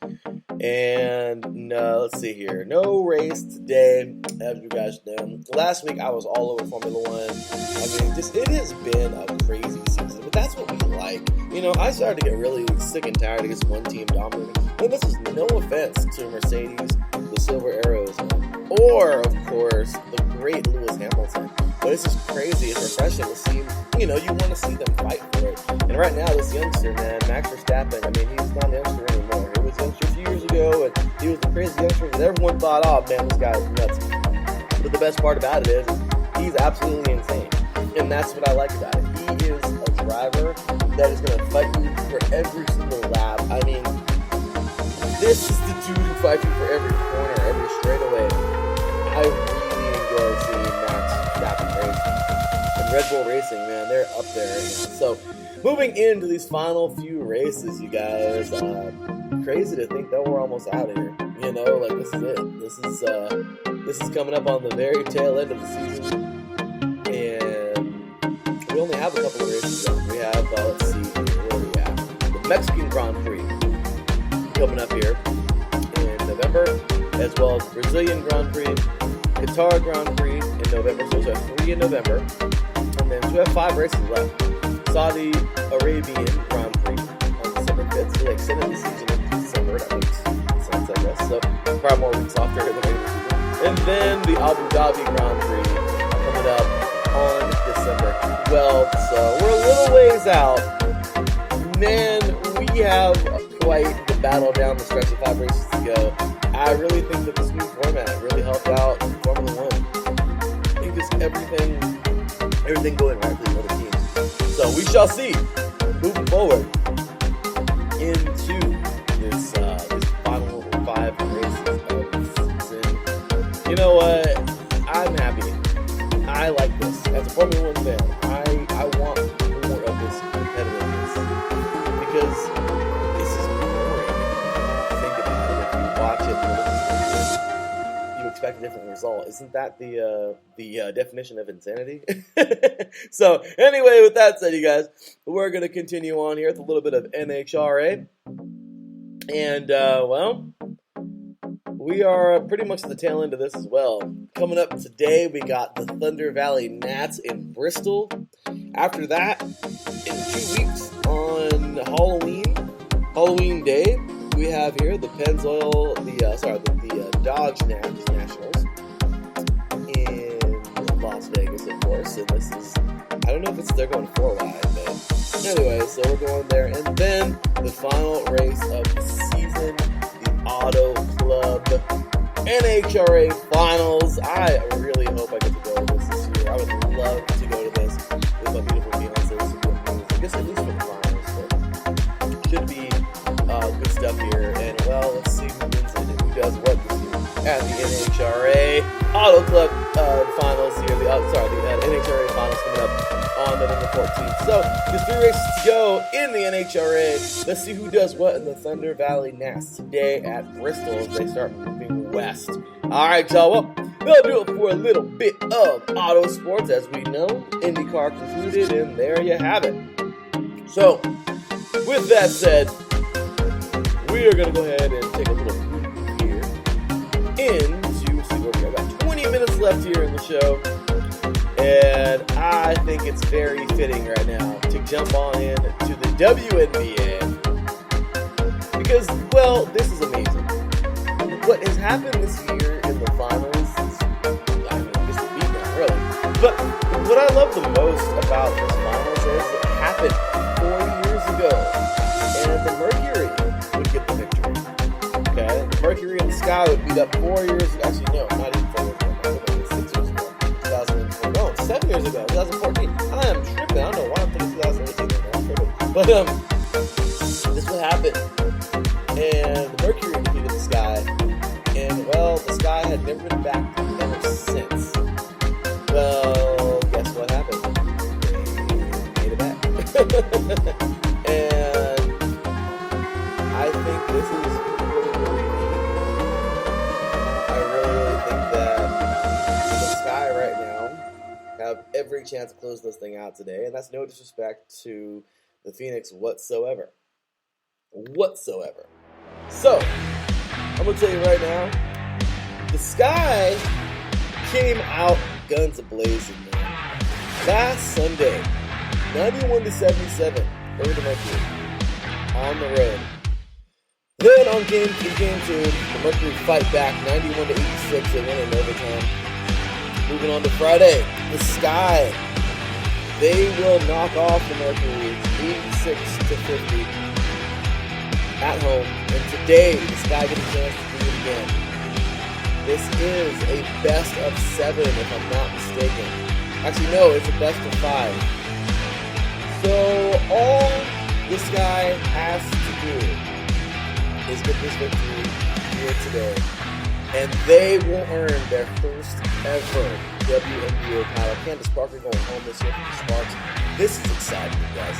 And let's see here. No race today, as you guys know. Last week, I was all over Formula 1. I mean, it has been a crazy season. But that's what we like. You know, I started to get really sick and tired of this one team dominating. And this is no offense to Mercedes, the Silver Arrows, or, of course, the great Lewis Hamilton. But it's just crazy. It's refreshing to see, you want to see them fight for it. And right now, this youngster, man, Max Verstappen, I mean, he's not a youngster anymore. He was a youngster a few years ago, and he was the crazy youngster that everyone thought, oh, man, this guy is nuts. But the best part about it is he's absolutely insane. And that's what I like about it. He is a driver that is going to fight you for every single lap. I mean, this is the dude who fights you for every corner, every straightaway. I really enjoy seeing Max Verstappen racing. And Red Bull Racing, man, they're up there right now. So, moving into these final few races, you guys, crazy to think that we're almost out of here. Like this is it. This is coming up on the very tail end of the season, and we only have a couple of races left. We have, let's see, where are we at? The Mexican Grand Prix coming up here in November, as well as Brazilian Grand Prix, Qatar Grand Prix in November. So we have 3 in November, and then we have 5 races left. Saudi Arabian Grand Prix on December 5th. So they extended the season into December. That makes sense, I guess. So probably more weeks off during the regular season. And then the Abu Dhabi Grand Prix coming up on December 12th. So we're a little ways out. Man, we have quite the battle down the stretch of 5 races to go. I really think that this new format really helped out Formula 1. I think just everything going right for the other teams. So we shall see, moving forward into this final 5 races of the season. You know what? I'm happy. I like this. As a Formula 1 fan, I want more of this competitiveness because this is boring. Think about it. If you watch it, you expect a different result. Isn't that the definition of insanity? So anyway, with that said, you guys, we're going to continue on here with a little bit of NHRA. And, well, we are pretty much at the tail end of this as well. Coming up today, we got the Thunder Valley Nats in Bristol. After that, in 2 weeks on Halloween Day, we have here the Pennzoil, the Dodge Nats Nationals in Las Vegas, of course. And this is, I don't know if they're going 4 wide, but anyway, so we're going there. And then the final race of the season, the Auto Club NHRA Finals. I really hope I get to go to this year. I would love to go to this with my beautiful fiance. This would be amazing. I guess at least for the finals, but should be good stuff here. And well, let's see who wins it and who does what this year at the NHRA Auto Club Finals here. The NHRA Finals coming up on November 14th. So there's 3 races to go in the NHRA. Let's see who does what in the Thunder Valley Nats today at Bristol as they start moving west. All right, y'all. Well, that'll do it for a little bit of auto sports. As we know, IndyCar concluded, and there you have it. So, with that said, we are going to go ahead and take a little peek here into, see where we are. About 20 minutes left here in the show. And I think it's very fitting right now to jump on in to the WNBA Because, well, this is amazing. What has happened this year in the finals is, I mean, this is beat now, really. But what I love the most about this finals is it happened 4 years ago. And the Mercury would get the victory. Okay? The Mercury and the Sky would beat up 4 years ago. Actually, no, not even 4 years ago. 6 years ago. 2004. No, 7 years ago. 2014. I am tripping. I don't know why I'm thinking 2018. I'm tripping. But, this would happen. And the Mercury defeated the Sky. And, well, the Sky had never been back ever since. Well, guess what happened? They made it back. And I think this is really, really neat. I really think that the Sky right now have every chance to close this thing out today. And that's no disrespect to the Phoenix whatsoever. So, I'm going to tell you right now, the Sky came out guns a-blazing, man. Last Sunday, 91-77 over the Mercury on the road. Then on game 2, the Mercury fight back 91-86. They win in overtime. Moving on to Friday, the Sky, they will knock off the Mercury 86-50 at home. And today, the Sky get a chance to do it again. This is a best of 7, if I'm not mistaken. Actually, no, it's a best of 5. So all the Sky has to do is get this victory here today, and they will earn their first ever WNBA title. Candace Parker going home this year for the Sparks. This is exciting, you guys.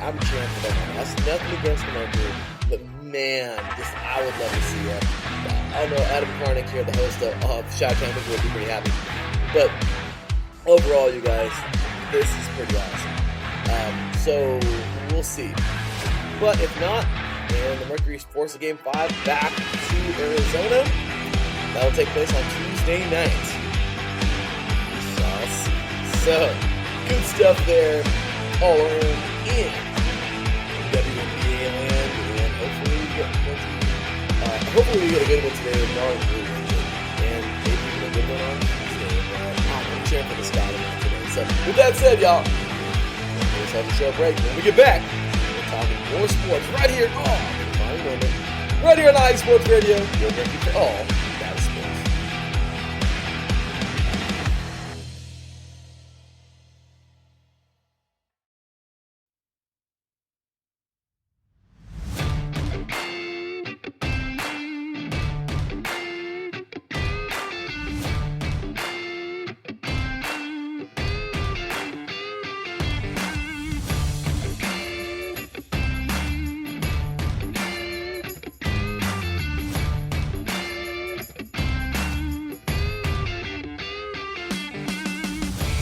I'm cheering for them. That's nothing against the Mercury, but man, I would love to see it. I know Adam Karnick here, the host of Shot Town, would be pretty happy. But overall, you guys, this is pretty awesome. So we'll see. But if not, and the Mercury's force of Game 5 back to Arizona, that'll take place on Tuesday night. We shall see. So, good stuff there, all around in WNBA land, and hopefully we get a good one today with Darn Blue and maybe even a good one on Tuesday. I'm cheering for the Sky today. So, with that said, y'all, let's have a short break. When we get back, we're talking more sports right here right here on IE Sports Radio. You're ready for all that is sports.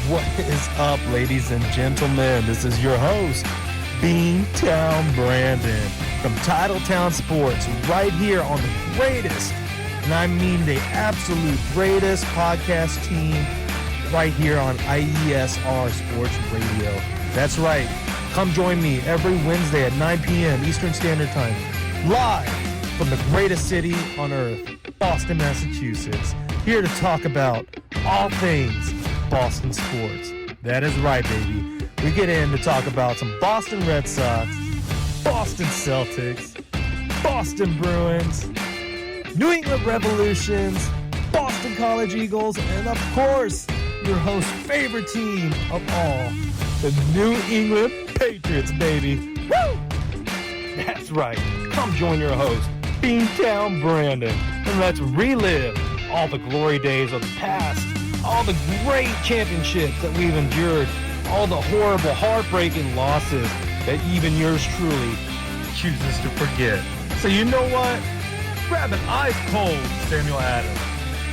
What is up, ladies and gentlemen? This is your host, Beantown Brandon from Titletown Sports, right here on the greatest, and I mean the absolute greatest podcast team right here on IESR Sports Radio. That's right. Come join me every Wednesday at 9 p.m. Eastern Standard Time, live from the greatest city on earth, Boston, Massachusetts, here to talk about all things Boston sports. That is right, baby. We get in to talk about some Boston Red Sox, Boston Celtics, Boston Bruins, New England Revolutions, Boston College Eagles, and of course, your host's favorite team of all, the New England Patriots, baby. Woo! That's right. Come join your host, Beantown Brandon, and let's relive all the glory days of the past, all the great championships that we've endured, all the horrible, heartbreaking losses that even yours truly chooses to forget. So you know what? Grab an ice-cold Samuel Adams.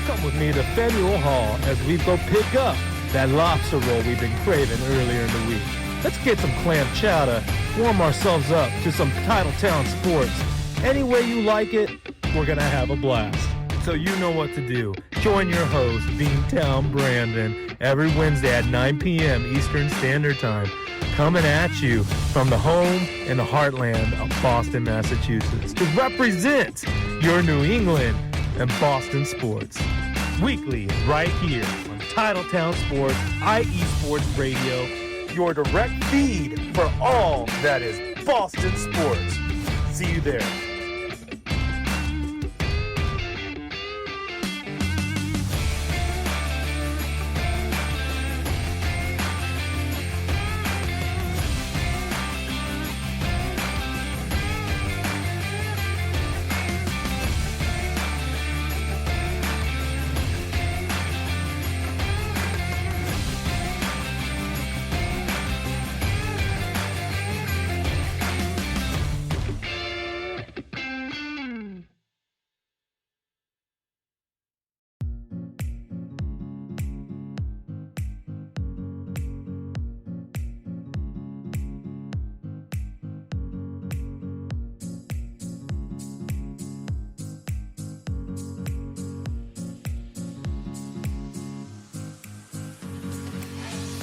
Come with me to Faneuil Hall as we go pick up that lobster roll we've been craving earlier in the week. Let's get some clam chowder, warm ourselves up to some Titletown Sports. Any way you like it, we're going to have a blast. So you know what to do. Join your host, Beantown Brandon, every Wednesday at 9 p.m. Eastern Standard Time, coming at you from the home and the heartland of Boston, Massachusetts, to represent your New England and Boston sports. Weekly, right here on Titletown Sports, IE Sports Radio, your direct feed for all that is Boston sports. See you there.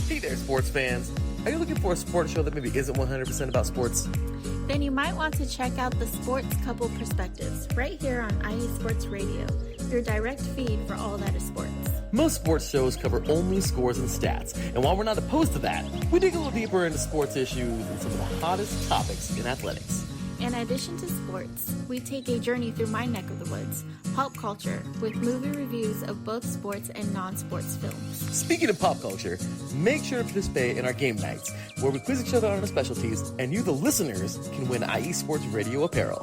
Hey there, sports fans. Are you looking for a sports show that maybe isn't 100% about sports? Then you might want to check out the Sports Couple Perspectives right here on IE Sports Radio, your direct feed for all that is sports. Most sports shows cover only scores and stats, and while we're not opposed to that, we dig a little deeper into sports issues and some of the hottest topics in athletics. In addition to sports, we take a journey through my neck of the woods, pop culture, with movie reviews of both sports and non-sports films. Speaking of pop culture, make sure to participate in our game nights, where we quiz each other on our specialties, and you, the listeners, can win IE Sports Radio apparel.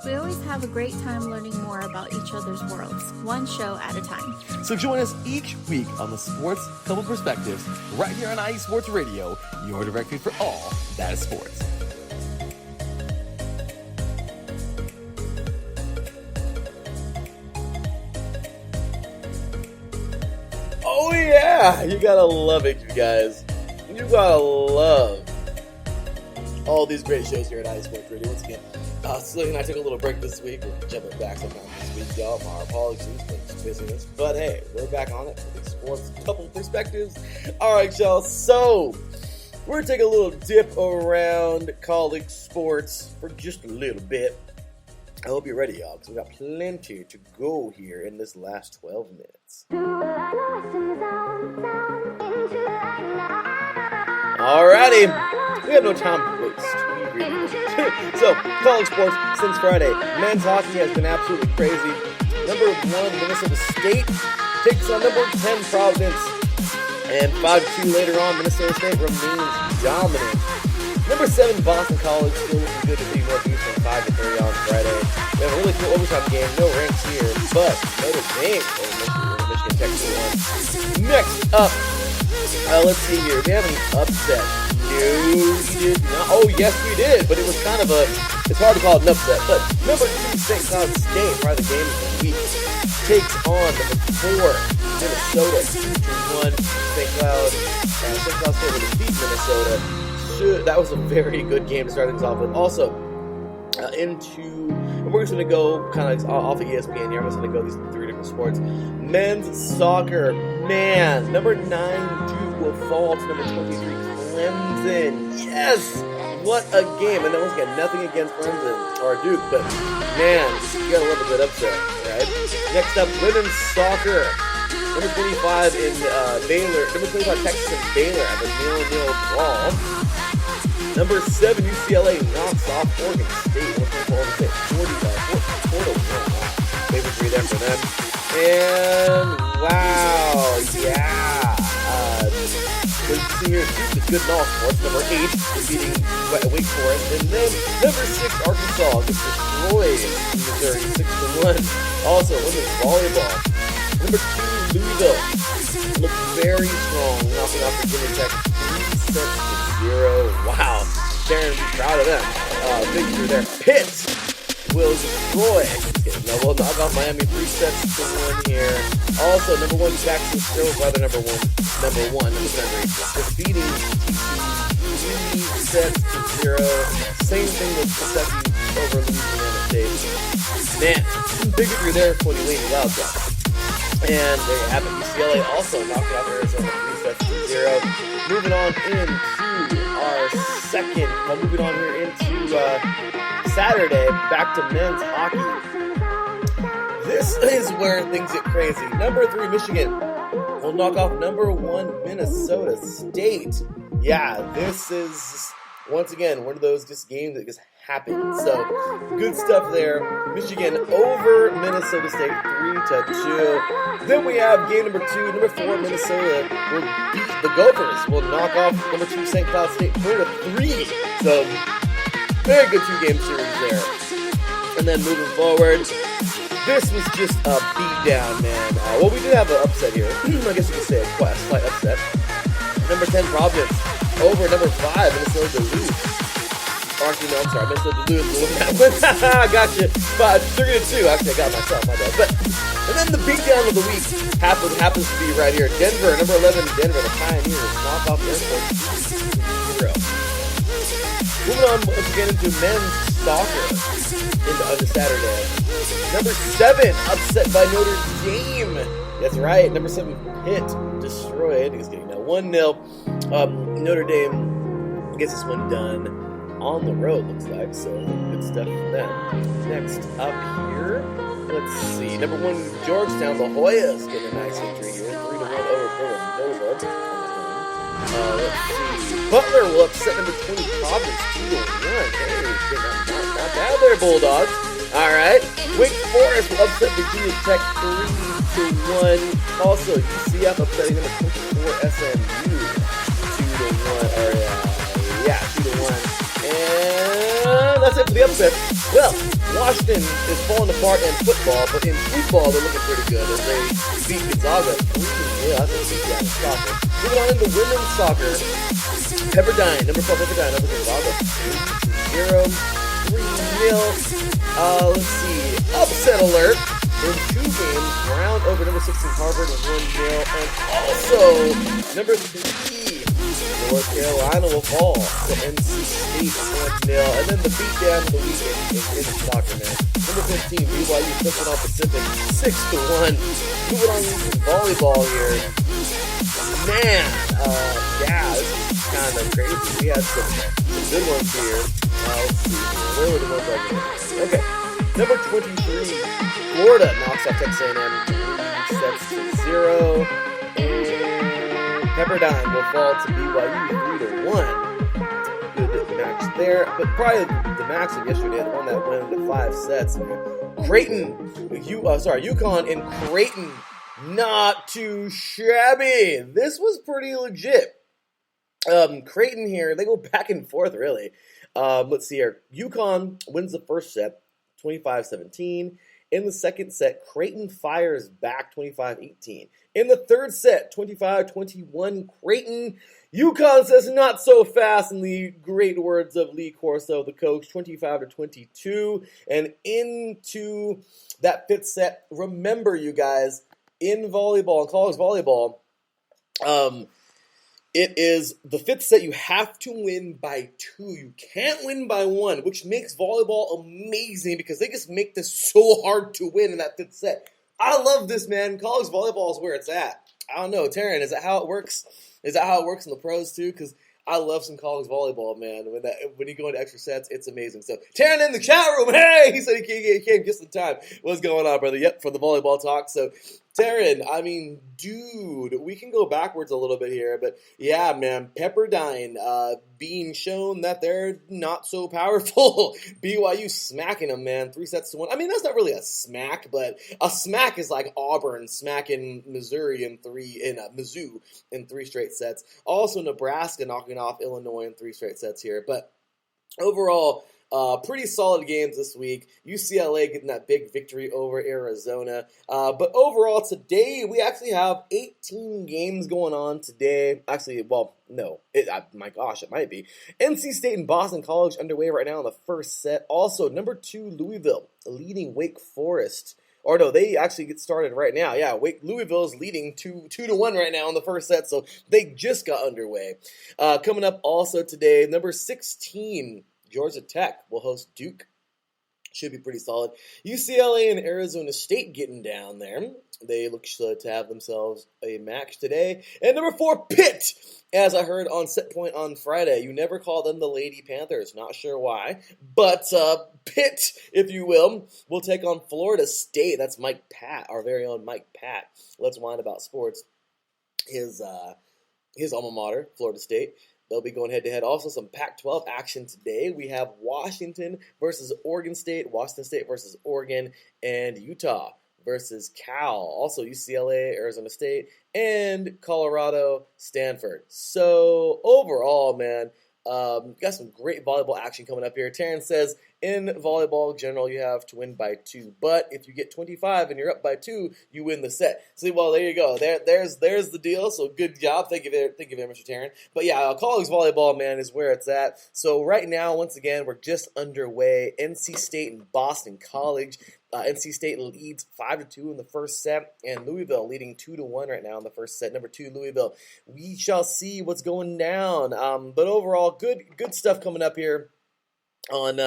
We always have a great time learning more about each other's worlds, one show at a time. So join us each week on the Sports Couple Perspectives, right here on IE Sports Radio, your direct feed for all that is sports. Oh yeah, you gotta love it, you guys. You gotta love all these great shows here at IE Sports Radio. Once again, Slick and I took a little break this week. We're jumping back sometime this week, y'all. Our apologies for busyness. But hey, we're back on it with the Sports Couple Perspectives. Alright, y'all, so we're gonna take a little dip around college sports for just a little bit. I hope you're ready, y'all, because we got plenty to go here in this last 12 minutes. Alrighty, we have no time to waste. We really don't. So, college sports since Friday. Men's hockey has been absolutely crazy. Number 1, Minnesota State takes on number 10, Providence. And 5-2 later on, Minnesota State remains dominant. Number 7, Boston College, still looking good to beat Northeastern 5-3 on Friday. We have a really cool overtime game, no ranks here, but Notre Dame over Michigan Tech 2-1. Next up, let's see here. We have an upset. No, we did not. Oh, yes, we did, but it was kind of it's hard to call it an upset, but number 2, St. Cloud State, probably the game of the week, takes on number 4, Minnesota, 2-1. St. Cloud State will defeat Minnesota. That was a very good game to start things off with. Also, we're just going to go kind of off of ESPN here. I'm just going to go these 3 different sports. Men's soccer, man, number 9, Duke will fall to number 23, Clemson. Yes! What a game. And then once again, nothing against Clemson or Duke, but man, you got to love a good upset, right? Next up, women's soccer. Number 25 in Baylor. Number 25 Texas and Baylor at the 0-0 brawl. Number 7 UCLA knocks off Oregon State. 40-1. Favorite 3 there for them. And wow, yeah. Let's see here. Duke is good in all sports. Number 8 defeating Wake Forest. And then number 6 Arkansas gets destroyed in Missouri 6-1. Also women's volleyball. Number 2, Louisville looks very strong, knocking off Virginia Tech 3-0. Wow, Darren, be proud of them. Victory there. Pitt will destroy. Now we'll knock off Miami 3-1 here. Also, number 1 Texas, still brother number 1, defeating TCU 3-0. Same thing with Kentucky over Louisiana State. Man, victory there for the Lady Wildcats. And there you have it. UCLA also knocking out Arizona 3-0. Moving on into our second. Moving on here into Saturday, back to men's hockey. This is where things get crazy. Number 3, Michigan will knock off number 1, Minnesota State. Yeah, this is, once again, one of those just games that just happened. So, good stuff there. Michigan over Minnesota State 3-2. Then we have game number 2. Number 4, Minnesota will beat the Gophers. Will knock off number 2, St. Cloud State 4-3. So, very good 2-game series there. And then moving forward, this was just a beatdown, man. Well, we did have an upset here. I guess you could say a slight upset. Number 10, Providence over number 5, Minnesota Duluth. Actually, no, I'm sorry. Minnesota Duluth. Gotcha. 3-2. Actually, I got myself. My bad. And then the beatdown of the week happens to be right here. Denver, number 11, Denver, the Pioneers, knock off the Airport 2-0. Moving on once again into men's soccer into Saturday. Number 7, upset by Notre Dame. That's right. Number 7, Pitt, destroyed. He's getting now 1-0. Notre Dame gets this one done on the road, looks like. So good stuff for them. Next up here, let's see. Number 1, Georgetown, the Hoyas get a nice victory here. 3-1 over Villanova. Let's see. Butler will upset number 20, Providence 2-1. Hey, not bad there, Bulldogs. All right. Wake Forest will upset Virginia Tech 3-1. Also, UCF upsetting number 24, SMU 2-1. 2-1. And that's it for the upset. Well, Washington is falling apart in football, but in football they're looking pretty good as they beat Gonzaga 3-0. That's a beatdown in soccer. Moving on into women's soccer. Pepperdine, number 12, Pepperdine over Gonzaga 3-0. 3-0. Let's see. Upset alert in 2 games. Brown over number 16, Harvard 1-0. And also, number 3, North Carolina will fall to NC State 1-0. And then the beatdown of the weekend is in soccer, man. Number 15, BYU flipping off Pacific 6-1. Moving on to volleyball here. Man, yeah, this is kind of crazy. We had some good ones here. Let's see. Where were the ones I did? Okay. Number 23, Florida knocks off Texas A&M 3-0. And Pepperdine will fall to BYU 3-1. Good match there. But probably the match of yesterday, the one that went into 5 sets. UConn and Creighton, not too shabby. This was pretty legit. Creighton here, they go back and forth, really. Let's see here. UConn wins the first set, 25-17. In the second set, Creighton fires back 25-18. In the third set, 25-21, Creighton. UConn says not so fast, in the great words of Lee Corso, the coach, 25-22. And into that fifth set, remember, you guys, in volleyball, in college volleyball, it is the fifth set. You have to win by 2. You can't win by 1, which makes volleyball amazing because they just make this so hard to win in that fifth set. I love this, man. College volleyball is where it's at. I don't know, Taryn, is that how it works? Is that how it works in the pros too? Because I love some college volleyball, man. When you go into extra sets, it's amazing. So, Taryn in the chat room, hey, he said he came just in time. What's going on, brother? Yep, for the volleyball talk. So, Taryn, I mean, dude, we can go backwards a little bit here, but yeah, man, Pepperdine being shown that they're not so powerful. BYU smacking them, man, 3-1. I mean, that's not really a smack, but a smack is like Auburn smacking Missouri in Mizzou in 3 straight sets. Also, Nebraska knocking off Illinois in 3 straight sets here, but overall, pretty solid games this week. UCLA getting that big victory over Arizona. But overall, today, we actually have 18 games going on today. Actually, well, no. My gosh, it might be. NC State and Boston College underway right now in the first set. Also, number 2, Louisville leading Wake Forest. Or no, they actually get started right now. Yeah, Louisville is leading 2-1 right now in the first set, so they just got underway. Coming up also today, number 16, Georgia Tech will host Duke. Should be pretty solid. UCLA and Arizona State getting down there. They look to have themselves a match today. And number 4, Pitt. As I heard on Set Point on Friday, you never call them the Lady Panthers. Not sure why. But Pitt, if you will take on Florida State. That's Mike Pat, our very own Mike Pat. Let's whine about sports. His alma mater, Florida State. They'll be going head-to-head. Also, some Pac-12 action today. We have Washington versus Oregon State, Washington State versus Oregon, and Utah versus Cal. Also, UCLA, Arizona State, and Colorado, Stanford. So, overall, man, got some great volleyball action coming up here. Terrence says, in volleyball, general, you have to win by 2. But if you get 25 and you're up by 2, you win the set. See, well, there you go. There's the deal. So good job. Thank you very, Mr. Terran. But yeah, college volleyball, man, is where it's at. So right now, once again, we're just underway. NC State and Boston College. NC State leads 5-2 in the first set, and Louisville leading 2-1 right now in the first set. Number 2, Louisville. We shall see what's going down. But overall, good stuff coming up here on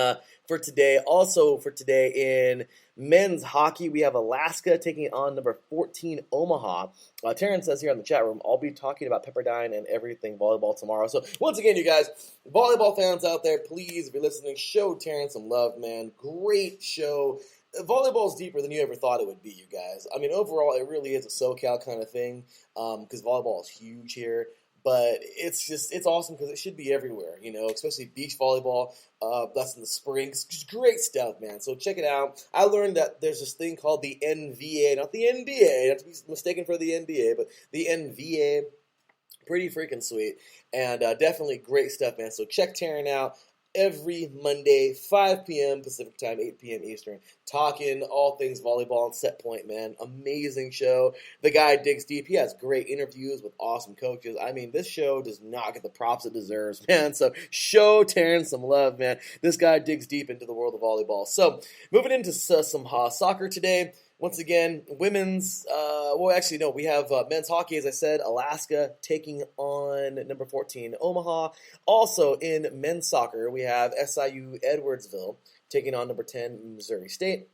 for today. Also for today in men's hockey, we have Alaska taking on number 14 Omaha. Terrence says here on the chat room, I'll be talking about Pepperdine and everything volleyball tomorrow. So once again, you guys, volleyball fans out there, please, if you're listening, show Terrence some love, man. Great show. Volleyball is deeper than you ever thought it would be, you guys. I mean, overall, it really is a SoCal kind of thing because volleyball is huge here. But it's awesome because it should be everywhere, especially beach volleyball. That's in the spring. It's just great stuff, man. So check it out. I learned that there's this thing called the NVA, not the NBA, not to be mistaken for the NBA, but the NVA. Pretty freaking sweet. And definitely great stuff, man. So check Taryn out. Every Monday, 5 p.m. Pacific time, 8 p.m. Eastern, talking all things volleyball and Set Point, man. Amazing show. The guy digs deep. He has great interviews with awesome coaches. I mean, this show does not get the props it deserves, man. So show Terrence some love, man. This guy digs deep into the world of volleyball. So moving into some soccer today. Once again, women's, we have men's hockey, as I said, Alaska taking on number 14, Omaha. Also in men's soccer, we have SIU Edwardsville taking on number 10, Missouri State.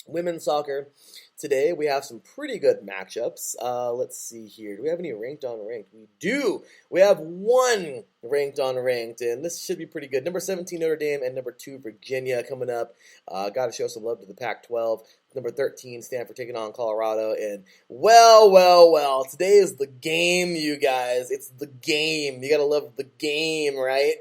Women's soccer, today we have some pretty good matchups. Let's see here. Do we have any ranked on ranked? We do. We have one ranked on ranked, and this should be pretty good. Number 17, Notre Dame, and number 2, Virginia coming up. Got to show some love to the Pac-12. Number 13, Stanford taking on Colorado. And well, today is the game, you guys. It's the game. You got to love the game, right?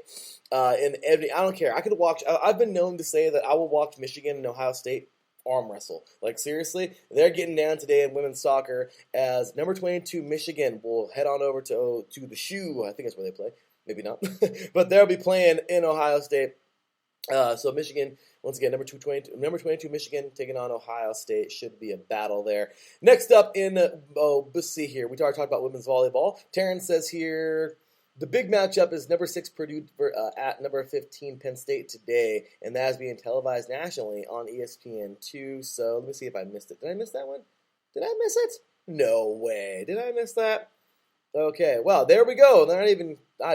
I don't care. I could watch. I've been known to say that I will watch Michigan and Ohio State arm wrestle. Like, seriously, they're getting down today in women's soccer as number 22 Michigan will head on over to the Shoe. I think that's where they play. Maybe not. But they'll be playing in Ohio State. So Michigan, once again, number 22 Michigan taking on Ohio State. Should be a battle there. Next up let's see here. We talked about women's volleyball. Terrence says here, the big matchup is number 6 Purdue at number 15 Penn State today, and that is being televised nationally on ESPN2. So let me see if I missed it. Did I miss that one? Did I miss it? No way. Did I miss that? Okay, well, there we go. I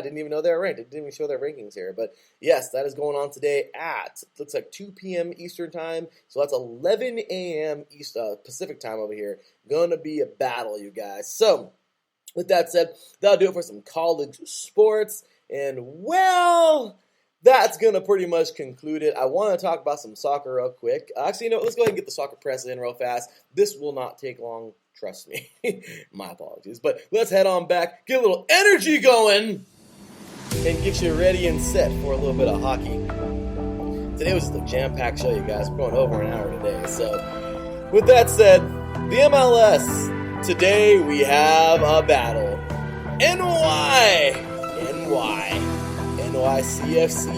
didn't even know they were ranked. It didn't even show their rankings here. But yes, that is going on today at, looks like 2 p.m. Eastern time. So that's 11 a.m. Pacific time over here. Gonna be a battle, you guys. So with that said, that'll do it for some college sports. And, well, that's going to pretty much conclude it. I want to talk about some soccer real quick. Actually, let's go ahead and get the soccer press in real fast. This will not take long, trust me. My apologies. But let's head on back, get a little energy going, and get you ready and set for a little bit of hockey. Today was just a jam-packed show, you guys. We're going over an hour today. So, with that said, the MLS. Today we have a battle. NYCFC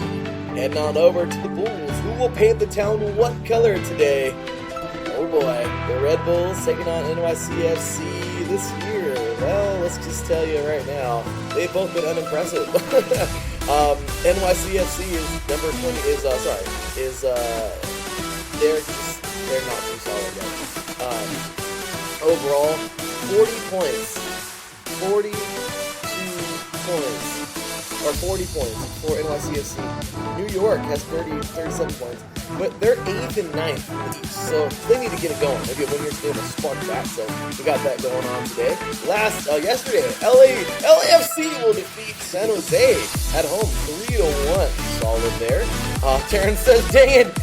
heading on over to the Bulls. Who will paint the town what color today? Oh boy, the Red Bulls taking on NYCFC this year. Well, let's just tell you right now, they've both been unimpressive. NYCFC is number 20. They're not too solid yet. Overall, 40 points. 42 points. Or 40 points for NYCFC. New York has 37 points, but they're 8th and 9th each, so they need to get it going. Maybe a win here today will spark that, so we got that going on today. Yesterday, LAFC will defeat San Jose at home 3-1. Solid there. Terrence says, dang it,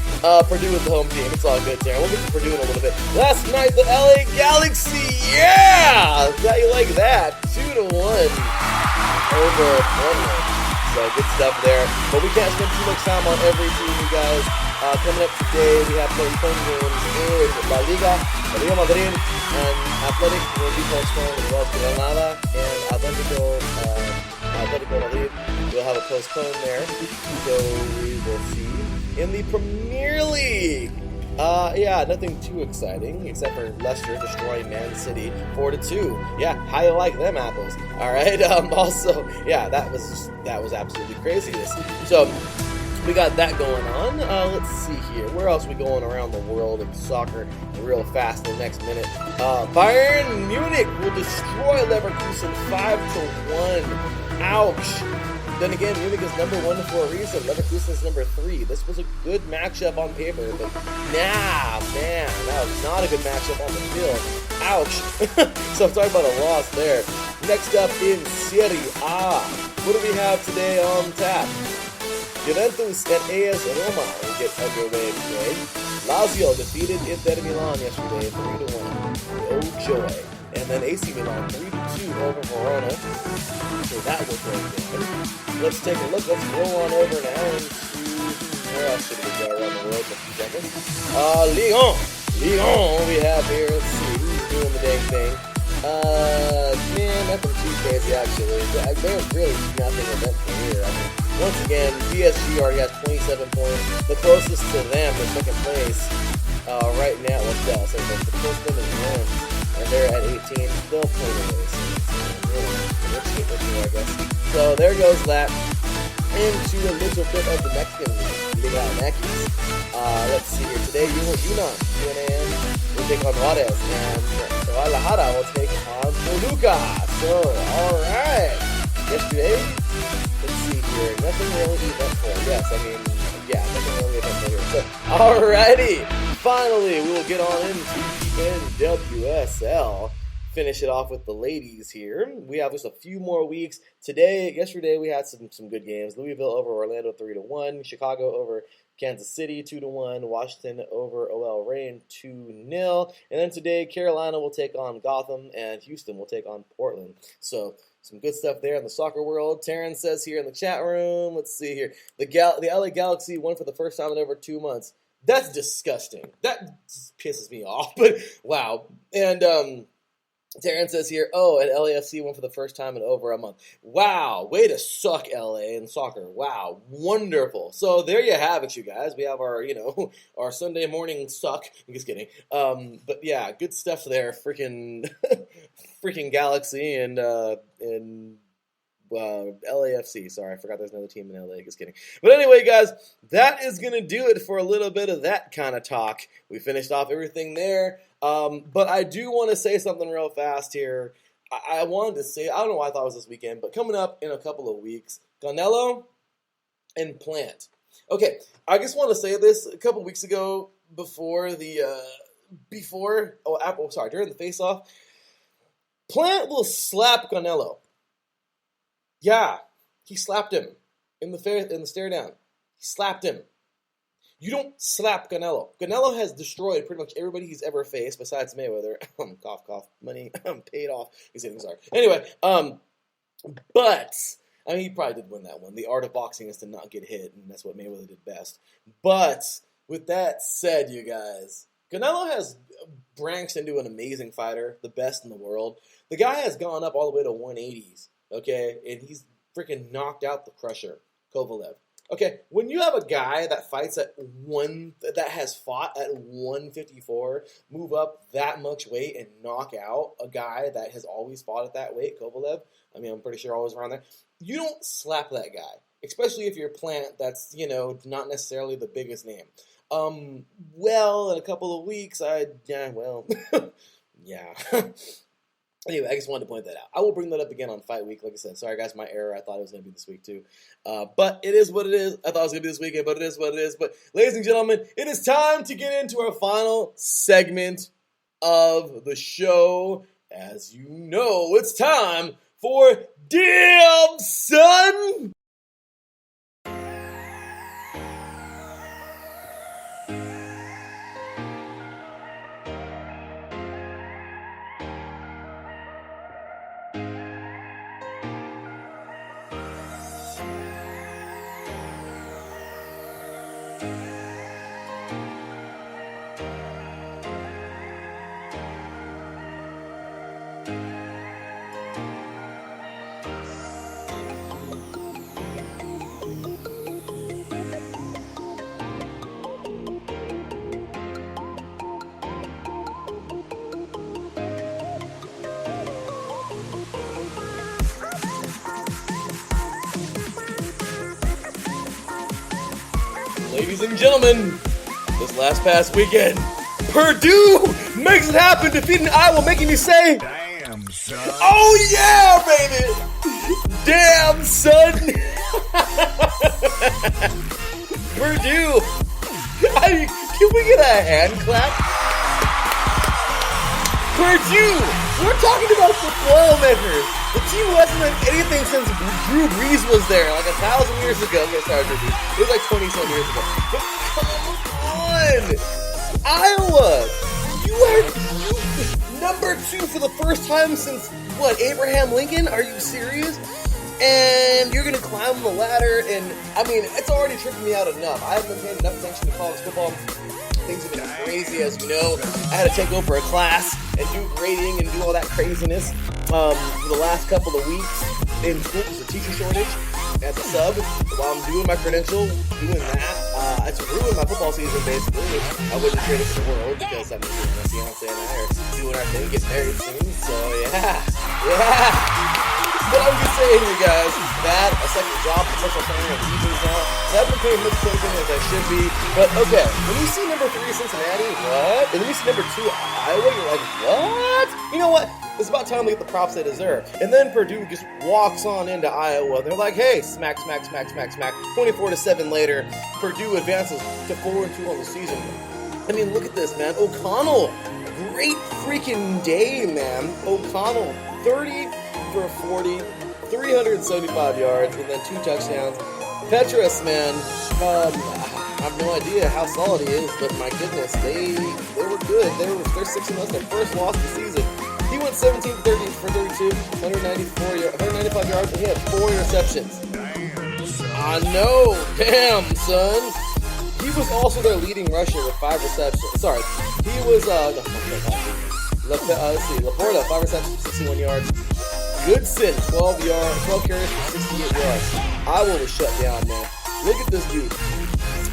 Purdue is the home team. It's all good, Terrence. We'll get to Purdue in a little bit. Last night, the LA Galaxy, yeah! How you like that? 2-1 over Portland. So good stuff there. But we can't spend too much time on every team, you guys. Coming up today, we have playing games in La Liga, Real Madrid, and Athletic will be postponed as well. Granada and Atletico Madrid will have a postpone there. So we will see. In the Premier League, nothing too exciting except for Leicester destroying Man City 4-2. Yeah, how you like them apples? All right. Also, yeah, that was absolutely craziness. So we got that going on. Let's see here. Where else are we going around the world of soccer real fast in the next minute? Bayern Munich will destroy Leverkusen 5-1. Ouch. Then again, Munich is number 1 for a reason. Leverkusen is number 3. This was a good matchup on paper, but that was not a good matchup on the field. Ouch. So I'm talking about a loss there. Next up in Serie A, what do we have today on tap? Juventus and AS Roma will get underway today. Lazio defeated Inter Milan yesterday 3-1. Oh joy. And then AC Milan 3-2 over Verona. So that was very good. Let's take a look. Let's roll on over now into where else should we go around the world in a few seconds? Lyon we have here. Let's see who's doing the dang thing. Nothing too crazy actually. There's really nothing eventful here. I mean, once again, PSG already has 27 points. The closest to them in second place right now. So the closest to them is Rennes. And they're at 18, still playing away. I guess. So there goes that. Into a little bit of the Mexican Liga MX. Let's see here. Today, UNAM will take on Juarez, and Guadalajara will take on Toluca. So, alright. Yesterday, let's see here. Nothing really eventful. Yes, nothing really eventful here. So, alrighty. Finally, we will get on into the NWSL. Finish it off with the ladies here. We have just a few more weeks. Yesterday, we had some good games. Louisville over Orlando 3-1. Chicago over Kansas City 2-1. Washington over OL Reign 2-0. And then today, Carolina will take on Gotham, and Houston will take on Portland. So some good stuff there in the soccer world. Taryn says here in the chat room. Let's see here. The LA Galaxy won for the first time in over 2 months. That's disgusting. That just pisses me off. But wow. And Taryn says here, and LAFC won for the first time in over a month. Wow, way to suck, LA, in soccer. Wow, wonderful. So there you have it, you guys. We have our, our Sunday morning suck. I'm just kidding. But yeah, good stuff there. Freaking Galaxy and LAFC. Sorry, I forgot there's another team in LA. Just kidding. But anyway, guys, that is going to do it for a little bit of that kind of talk. We finished off everything there. But I do want to say something real fast here. I wanted to say, I don't know why I thought it was this weekend, but coming up in a couple of weeks, Canelo and Plant. Okay, I just want to say this. A couple weeks ago, during the face-off, Plant will slap Canelo. Yeah, he slapped him in the stare down. He slapped him. You don't slap Canelo. Canelo has destroyed pretty much everybody he's ever faced besides Mayweather. Cough, cough. Money paid off. He's getting sorry. Anyway, but I mean, he probably did win that one. The art of boxing is to not get hit, and that's what Mayweather did best. But with that said, you guys, Canelo has branched into an amazing fighter, the best in the world. The guy has gone up all the way to 180s, okay? And he's freaking knocked out the crusher, Kovalev. Okay, when you have a guy that fights that has fought at 154, move up that much weight and knock out a guy that has always fought at that weight, Kovalev, I mean, I'm pretty sure always around there, you don't slap that guy, especially if you're Plant that's, not necessarily the biggest name. In a couple of weeks, yeah. Anyway, I just wanted to point that out. I will bring that up again on Fight Week. Like I said, sorry guys, my error. I thought it was going to be this week too. But it is what it is. I thought it was going to be this weekend, but it is what it is. But ladies and gentlemen, it is time to get into our final segment of the show. As you know, it's time for Damn Son! Ladies and gentlemen, this past weekend, Purdue makes it happen, defeating Iowa, making me say, Damn, son. Oh yeah, baby! Damn, son! Purdue! Can we get a hand clap? Purdue! We're talking about the Boilermakers. The team wasn't like anything since Drew Brees was there, like 1,000 years ago. Okay, sorry, Drew Brees. It was like 20-some years ago. But come on! Iowa! You are number 2 for the first time since, what, Abraham Lincoln? Are you serious? And you're going to climb the ladder, and, I mean, it's already tripping me out enough. I haven't been paying enough attention to college football. Things have been crazy, as you know. I had to take over a class and do grading and do all that craziness for the last couple of weeks in school. There's a teacher shortage as a sub. While I'm doing my credential, doing that, it's ruined my football season, basically, which I wouldn't trade it for the world because, I mean, my fiance and I are doing our thing, getting married soon, so yeah. But I'm just saying, you guys, that, a second job, professional trainer, and evenings now, so I've been paying much attention as I should be. But, okay, when you see number 3 Cincinnati, what? And then you see number 2 Iowa, you're like, what? You know what? It's about time they get the props they deserve. And then Purdue just walks on into Iowa. They're like, hey, smack. 24-7 later, Purdue advances to 4-2 on the season. I mean, look at this, man. O'Connell, great freaking day, man. O'Connell, 30 for 40, 375 yards, and then 2 touchdowns. Petras, man, I have no idea how solid he is, but my goodness, they were good. They're 6-0, their first loss of the season. He went 17 for 32, 195 yards, and he had 4 interceptions. I know, damn, son. He was also their leading rusher with 5 receptions. Sorry, he was, Laporta, 5 receptions, 61 yards. Goodson, 12 carries for 68 yards. Iowa was shut down, man. Look at this dude.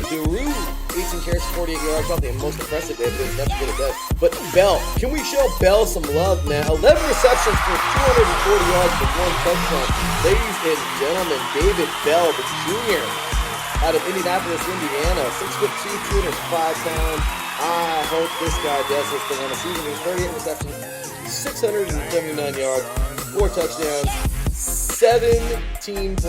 DeRue, 18 carries for 48 yards, not the most impressive day, but it was enough to get it done. But Bell, can we show Bell some love, man? 11 receptions for 240 yards with 1 touchdown. Ladies and gentlemen, David Bell, the junior, out of Indianapolis, Indiana, 6'2", 205 pounds. I hope this guy does this thing on the season. He's 38 receptions, 679 yards, 4 touchdowns, 17.9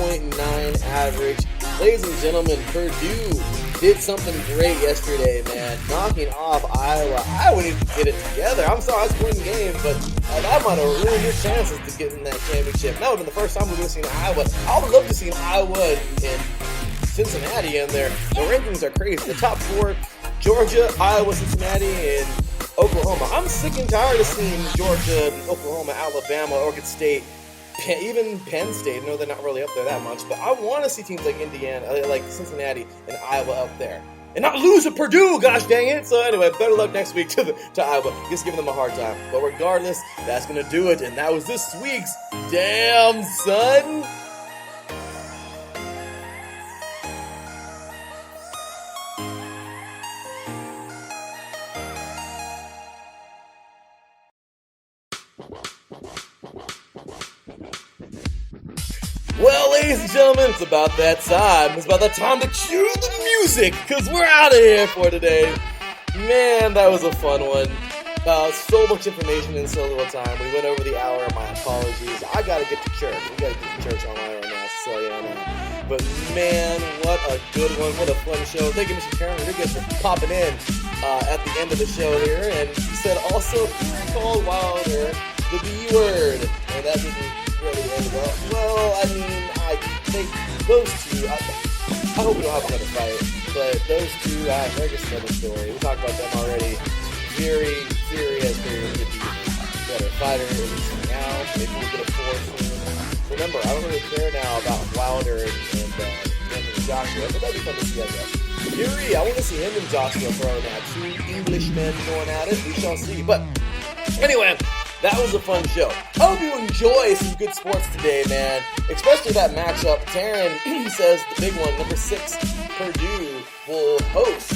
average. Ladies and gentlemen, Purdue did something great yesterday, man. Knocking off Iowa. Iowa needed to get it together. I'm sorry, I was winning games, but that might have ruined your chances to get in that championship. That would have been the first time we would have seen Iowa. I would love to see Iowa and Cincinnati in there. The rankings are crazy. The top 4, Georgia, Iowa, Cincinnati, and Oklahoma. I'm sick and tired of seeing Georgia, Oklahoma, Alabama, Oregon State, even Penn State. No, they're not really up there that much, but I want to see teams like Indiana, like Cincinnati and Iowa up there. And not lose to Purdue, gosh dang it. So anyway, better luck next week to Iowa. Just giving them a hard time. But regardless, that's going to do it. And that was this week's Damn Son. Well, ladies and gentlemen, it's about that time. It's about that time to cue the music, because we're out of here for today. Man, that was a fun one. So much information in so little time. We went over the hour. My apologies. I gotta get to church. We gotta get to church online right now. So yeah, man. But man, what a good one. What a fun show. Thank you, Mr. Karen Rodriguez, for popping in at the end of the show here. And he said also, he called Wilder the B word. And that didn't really end well. Well, I mean, I think those two, I hope we don't have another fight. But those two, I guess another story. We talked about them already. Very serious, very good better fighter now. Maybe we'll get a fourth. Remember, I don't really care now about Wilder and Anthony Joshua, but that'd be fun to see, I guess. Fury, I want to see him and Joshua throwing at two Englishmen going at it. We shall see. But anyway, that was a fun show. I hope you enjoy some good sports today, man. Especially that matchup. Taryn says the big one, number 6, Purdue will host.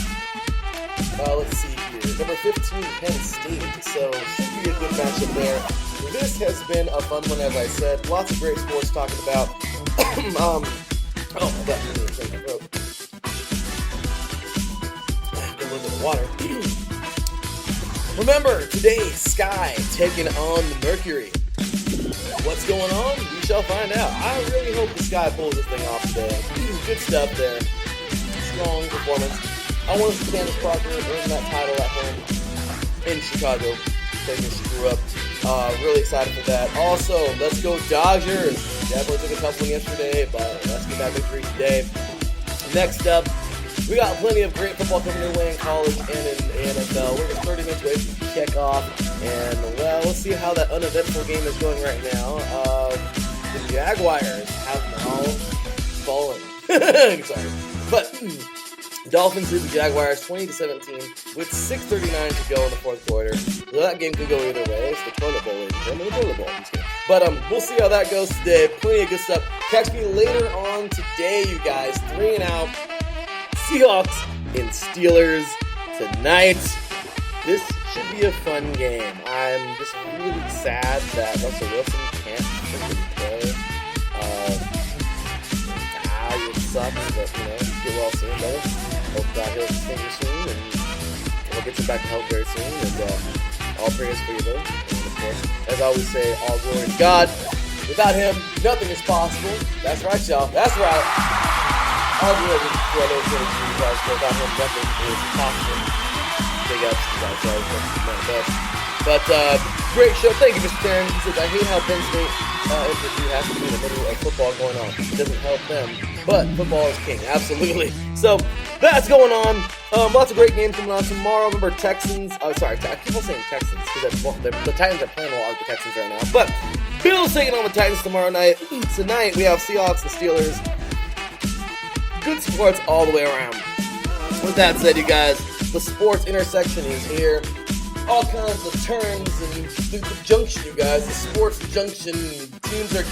Let's see here. Number 15, Penn State. So, should be a good matchup there. This has been a fun one, as I said. Lots of great sports talking about. Oh, I got a little thing in my throat. Get a little bit of water. Remember, today, Sky taking on the Mercury. What's going on? We shall find out. I really hope the Sky pulls this thing off today. Good stuff there. Strong performance. I want to see Candace Parker earn that title at home in Chicago. Taking screw up. Really excited for that. Also, let's go Dodgers. Definitely took a tough one yesterday, but let's get that victory today. Next up, we got plenty of great football coming your way in college and in the NFL. We're just 30 minutes away from kickoff, and well, let's see how that uneventful game is going right now. The Jaguars have now fallen. Sorry, but Dolphins lead the Jaguars 20-17 with 6:39 to go in the fourth quarter. So that game could go either way. It's the toilet bowl. But we'll see how that goes today. Plenty of good stuff. Catch me later on today, you guys. 3 and out. Seahawks and Steelers tonight. This should be a fun game. I'm just really sad that Russell Wilson can't play. It sucks, but get well soon, brother. Hope God heals his finger soon, and we'll get him back to health very soon. And all prayers for you, though. And of course, as I always say, all glory to God. Without Him, nothing is possible. That's right, y'all. That's right. All glory to our Lord and Savior, guys. Without Him, nothing is possible. Big ups to guys. Always one of the best. But great show. Thank you, Mr. Taryn. He says, I hate how Penn State and Purdue has to be in the middle of football going on. It doesn't help them. But football is king. Absolutely. So that's going on. Lots of great games coming on tomorrow. Remember Texans. I keep on saying Texans because the Titans are playing a lot with the Texans right now. But Bills taking on the Titans tomorrow night. Tonight we have Seahawks and Steelers. Good sports all the way around. With that said, you guys, the sports intersection is here. All kinds of turns and the junction, you guys. The sports junction. Teams are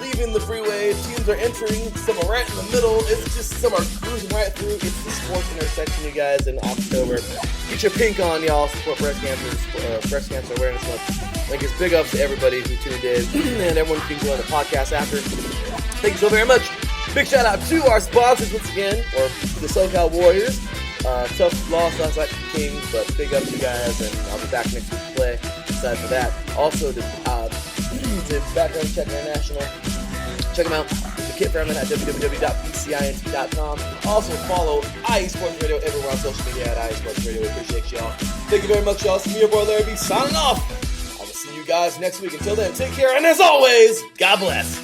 leaving the freeway. Teams are entering. Some are right in the middle. It's just some are cruising right through. It's the sports intersection, you guys, in October. Get your pink on, y'all. Support breast cancer awareness month. Like, it's big ups to everybody who tuned in and everyone who can go on the podcast after. Thank you so very much. Big shout out to our sponsors once again, or the SoCal Warriors. Tough loss last night to the Kings, but big up to you guys, and I'll be back next week to play. Excited for that. Also, to Background Check International, check them out. The Kit Fairman at www.bcint.com. Also, follow IE Sports Radio everywhere on social media at IE Sports Radio. We appreciate y'all. Thank you very much, y'all. It's me, your boy Larry B, signing off. I will see you guys next week. Until then, take care, and as always, God bless.